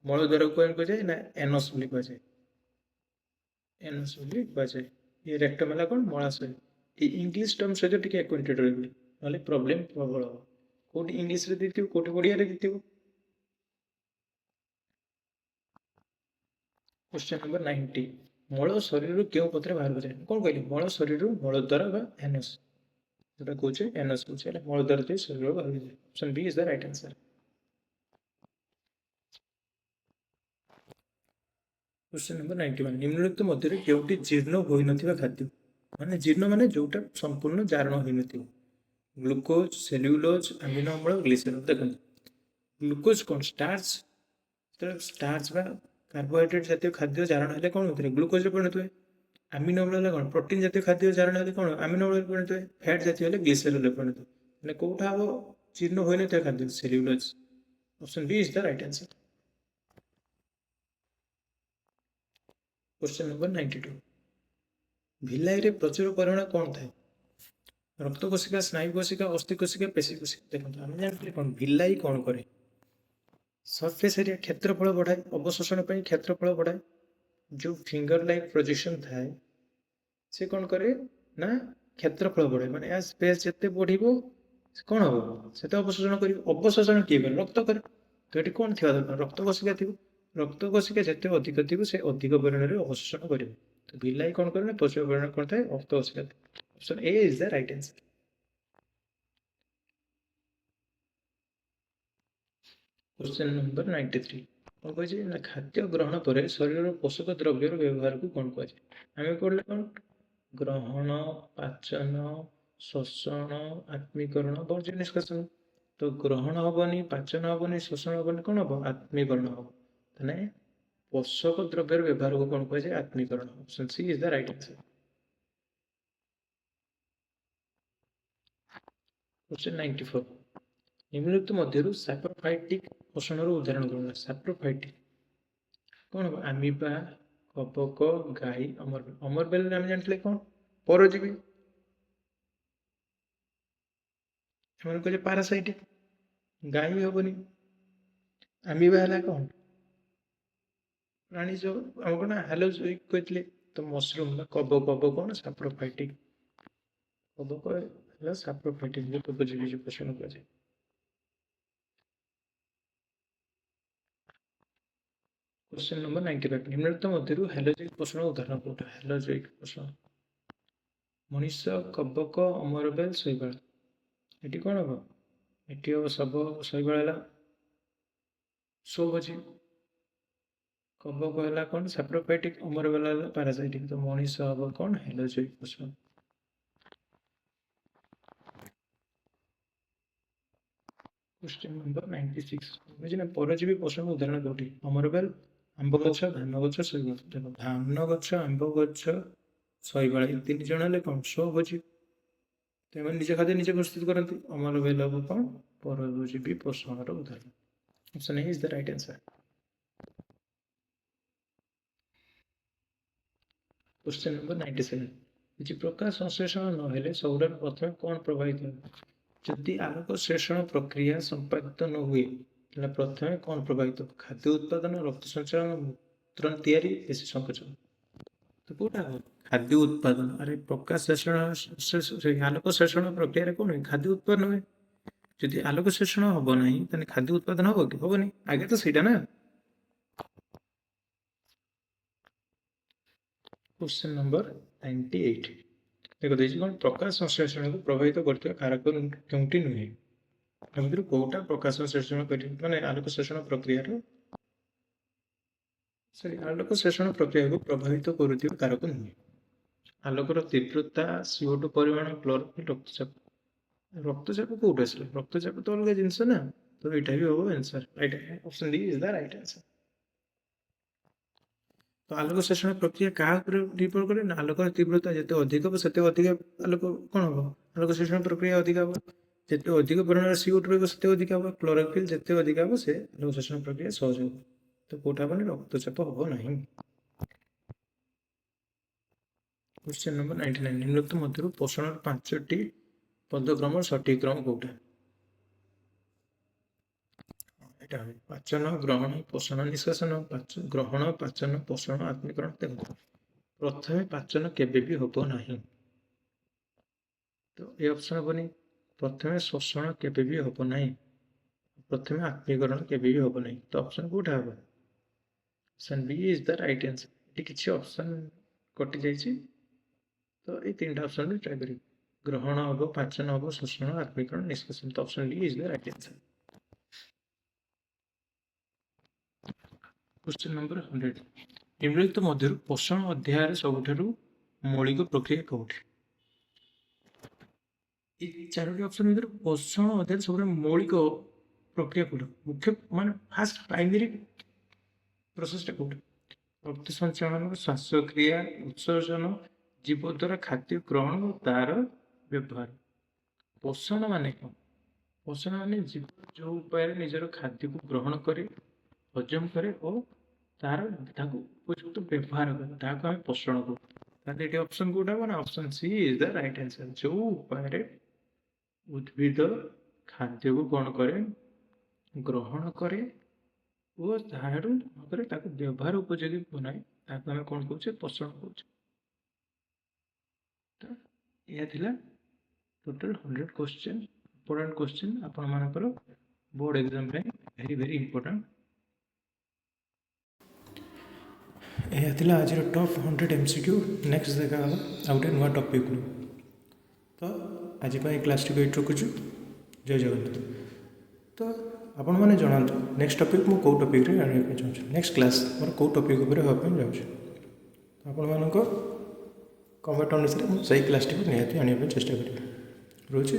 मलद्वार को कहुए ना एनस कहुए एनस कहुए ये रेक्टम है कौन मलाशय ये इंग्लीश टर्म सहित टी एक्वेंटेड रही ना प्रोब्लेम प्रबल हम कौटी इंग्लीश रे देथिबो कौटी ओडिया रे देथिबो। क्वेश्चन नंबर 90 मल शरीर क्यों पत्र बाहर जाए कौन कहली मल शरीर मलद्वार बा एनस जोटा कहे एनस कहे मलद्वार दे शरीर बाहर जाए option B is the right answer. Question number 91 निम्नलिखित मध्य केउटी जीर्ण होई नथिबा खाद्य माने जीर्ण माने जोटा संपूर्ण जारण होई नथिबो ग्लूकोज सेल्युलोज अमीनो अम्ल ग्लिसरॉल देखो ग्लूकोज कौन स्टार्च तो स्टार्च बा कार्बोहाइड्रेट जातीय खाद्य जारण हेले कौन होते ग्लूकोज रे परिणत हुए अमीनो अम्ल कौन प्रोटीन जातीय खाद्य जारण हेले कौन अमीनो अम्ल परिणत हुए फैट जातीय हेले ग्लिसरॉल रे परिणत हुए माने कोठा हो जीर्ण होई नथिबा खाद्य cellulose option B is the right answer. Question number 92 Bhilai रे प्रचुर परिमाण कौन थाए रक्त कोशिका स्नायु कोशिका अस्थि कोशिका पेशी कोशिका देखो आम जानते कौन भिलाई कौन करे सरफेस एरिया क्षेत्रफल बढ़ाए अवशोषण पर क्षेत्रफल बढ़ाए जो फिंगर लाइक प्रोजेक्शन थाए से कौन करे ना क्षेत्रफल बढ़ाए माने स्पेस जिते बढ़ कौन हम से अवशोषण कर अवशोषण किए कर रक्त करे तो ये कौन थी दरकार रक्त कोशिका थी रक्त कोशिका जिते अधिक थी से अधिक परिमाण अवशोषण कर तो भिलाई कौन करे प्रचुर परिमाण कौन थाए रक्त कोशिका option A is the right answer. Question number 93 कौन कहे ना खाद्य ग्रहण पर शरीर पोषक द्रव्य व्यवहार को कौन कहुए आम पढ़ले कौन ग्रहण पाचन शोषण आत्मीकरण वर्ज्य निष्कासन तो ग्रहण हेनी पाचन हेनी शोषण हेनी कौन हम आत्मीकरण हम पोषक द्रव्य व्यवहार को कौन कहुए आत्मीकरण option C is the right answer. Question 94 निम्नलिखित मध्य सैप्रोफाइटिक पोषण उदाहरण कौन सैप्रोफाइटिक कौन हम आमीबा कबक गाई अमरबेल अमरबेल आम जानते कौन परजीवी कहे पारासाइटिक गाई भी हेनी आमीबा है कौन प्राणी जो आम कौन हालोजोइक कहते तो मशरूम कबक कबक कौन सैप्रोफाइटिक कबक सैप्रोफाइटिक उपजीवी पोषण कहुए। क्वेश्चन नंबर 95 निम्नलिखित मध्य हेलोजोइक पोषण उदाहरण कौटा हेलोजोइक पोषण मनुष्य कबक अमरबेल शैवाल ये कौन हम ये हम सब शैवाल सोभोजी कबक है कौन सैप्रोफाइटिक अमरबेल पारासाइटिक तो मनुष्य हम कौन हेलोजोइक पोषण। क्वेश्चन नंबर 96 बुझे परजीवी पोषण उदाहरण कौटी अमरबेल आंब गछ धान गछ शैवाल देखो धान गछ आंब गछ शैवाल ये तीन जन हेल्ले कौन स्वभोजी तो निज खाद्य निजे प्रस्तुत करती अमरबेल हम कौन परजीवी पोषण उदाहरण option A is the right answer. Question number 97 किसी प्रकाश संश्लेषण नहेले सबुठार प्रथम कौन प्रभावित हो जदि आलोक श्लेषण प्रक्रिया संपादित न हुए प्रथम कौन प्रभावित खाद्य उत्पादन रक्त संचालन मूत्र तैयारी पेशी संकोचन तो कौटा हो खाद्य उत्पादन अरे प्रकाश श्लेषण आलोक श्लेषण प्रक्रिया कौन हुए खाद्य उत्पादन हुए जदि आलोक श्लेषण हम ना खाद्य उत्पादन हम कि हेनी आगे तो सहीटा ना। क्वेश्चन नंबर 98 ଦେଖ ଦେଇଛି କ'ଣ ପ୍ରକାଶ ସଂଶ୍ଳେଷଣକୁ ପ୍ରଭାବିତ କରୁଥିବା କାରକ କେଉଁଟି ନୁହେଁ ଏମିତିରୁ କେଉଁଟା ପ୍ରକାଶ ସଂଶ୍ଳେଷଣ କରି ମାନେ ଆଲୋକ ଶୋଷଣ ପ୍ରକ୍ରିୟାର ଆଲୋକ ଶୋଷଣ ପ୍ରକ୍ରିୟାକୁ ପ୍ରଭାବିତ କରୁଥିବା କାରକ ନୁହେଁ ଆଲୋକର ତୀବ୍ରତା CO2 ପରିମାଣ କ୍ଲୋରୋଫିଲ୍ ରକ୍ତଚାପ କୋଉଠୁ ଆସିଲା ରକ୍ତଚାପ ତ ଅଲଗା ଜିନିଷ ନା ତ ଏଇଟା ବି ହବ answer right option D is the right answer ତ ଆଲୋକ ଶୋଷଣ ପ୍ରକ୍ରିୟା କାହା ଉପରେ ନିର୍ଭର କରେ ନା ଆଲୋକର ତୀବ୍ରତା ଯେତେ ଅଧିକ ହେବ ସେତେ ଅଧିକା ଆଲୋକ କ'ଣ ହବ ଆଲୋକ ଶୋଷଣ ପ୍ରକ୍ରିୟା ଅଧିକା ହବ ଯେତେ ଅଧିକ ପରିମାଣରେ CO2 ରହିବ ସେତେ ଅଧିକା ହବ କ୍ଲୋରୋଫିଲ୍ ଯେତେ ଅଧିକା ହବ ସେ ଆଲୋକ ଶୋଷଣ ପ୍ରକ୍ରିୟା ସହଜ ହବ ତ କୋଉଟା ହବନି ରକ୍ତଚାପ ହବ ନାହିଁ क्वेश्चन नंबर 99 निम्नलिखित मध्यରୁ पोषणର 5ଟି ପଦକ୍ରମର ସଠିକ କ୍ରମ କୋଉଟା এটা হবে ପାଚନ ଗ୍ରହଣ ପୋଷଣ ନିଷ୍କାସନ ଗ୍ରହଣ ପାଚନ ପୋଷଣ ଆତ୍ମୀକରଣ ଦେଖନ୍ତୁ ପ୍ରଥମେ ପାଚନ କେବେ ବି ହବ ନାହିଁ ତ ଏ ଅପସନ ହବନି ପ୍ରଥମେ ଶୋଷଣ କେବେ ବି ହବ ନାହିଁ ପ୍ରଥମେ ଆତ୍ମୀକରଣ କେବେ ବି ହବ ନାହିଁ ତ ଅପସନ କୋଉଟା ହବ option B is the right answer ଏଠି କିଛି ଅପସନ କଟି ଯାଇଛି ତ এই তিনটা অপশন ট্রাই করি গ্রহণ হব পাচন হব শোষণ আত্মীকরণ নিষ্কাশন তো option D is the right answer question number 100 निम्नलिखित मध्यरु पोषण अध्याय सबुठारु मौलिक प्रक्रिया कोठी ए चारोटी ऑप्शन भीतर पोषण अध्याय सबुठारु मौलिक प्रक्रिया कोठी मुख्य माने फास्ट प्राइमरी प्रोसेस टा कोठी रक्त संचलन श्वासक्रिया उत्सर्जन जीव द्वारा खाद्य ग्रहण और तार व्यवहार पोषण माने कौन पोषण माने जीव जो उपाय निजर खाद्य को ग्रहण करे हजम करे और तार उपयुक्त व्यवहार करे ताको हम पोषण को ताते एटी ऑप्शन कोटा बना option C is the right answer जो उपाय उद्भिद खाद्य को कौन करे ग्रहण करे और तार व्यवहार उपयोगी बनाए ताको हम कौन कहूचे पोषण कहूचे यह थिला टोटल 100 क्वेश्चन इंपोर्टेंट क्वेश्चन आपण मानकर बोर्ड एग्जाम रे वेरी वेरी इंपोर्टेंट यह थिला आज टॉप 100 MCQ नेक्स्ट देखा आ गोटे नुआ टॉपिक तो आज क्लास टी वेट रखुचु जय जगन्नाथ तो आपण मैंने जनातु नेक्स्ट टॉपिक मु कौ टॉपिक रे आने चाहूँ नेक्स्ट क्लास मोर कौ टॉपिक ऊपर होगा जाऊँ आपण मानक कमेंट अनुसार सही क्लास टी निहाती आने चेष्टा करें रोचे।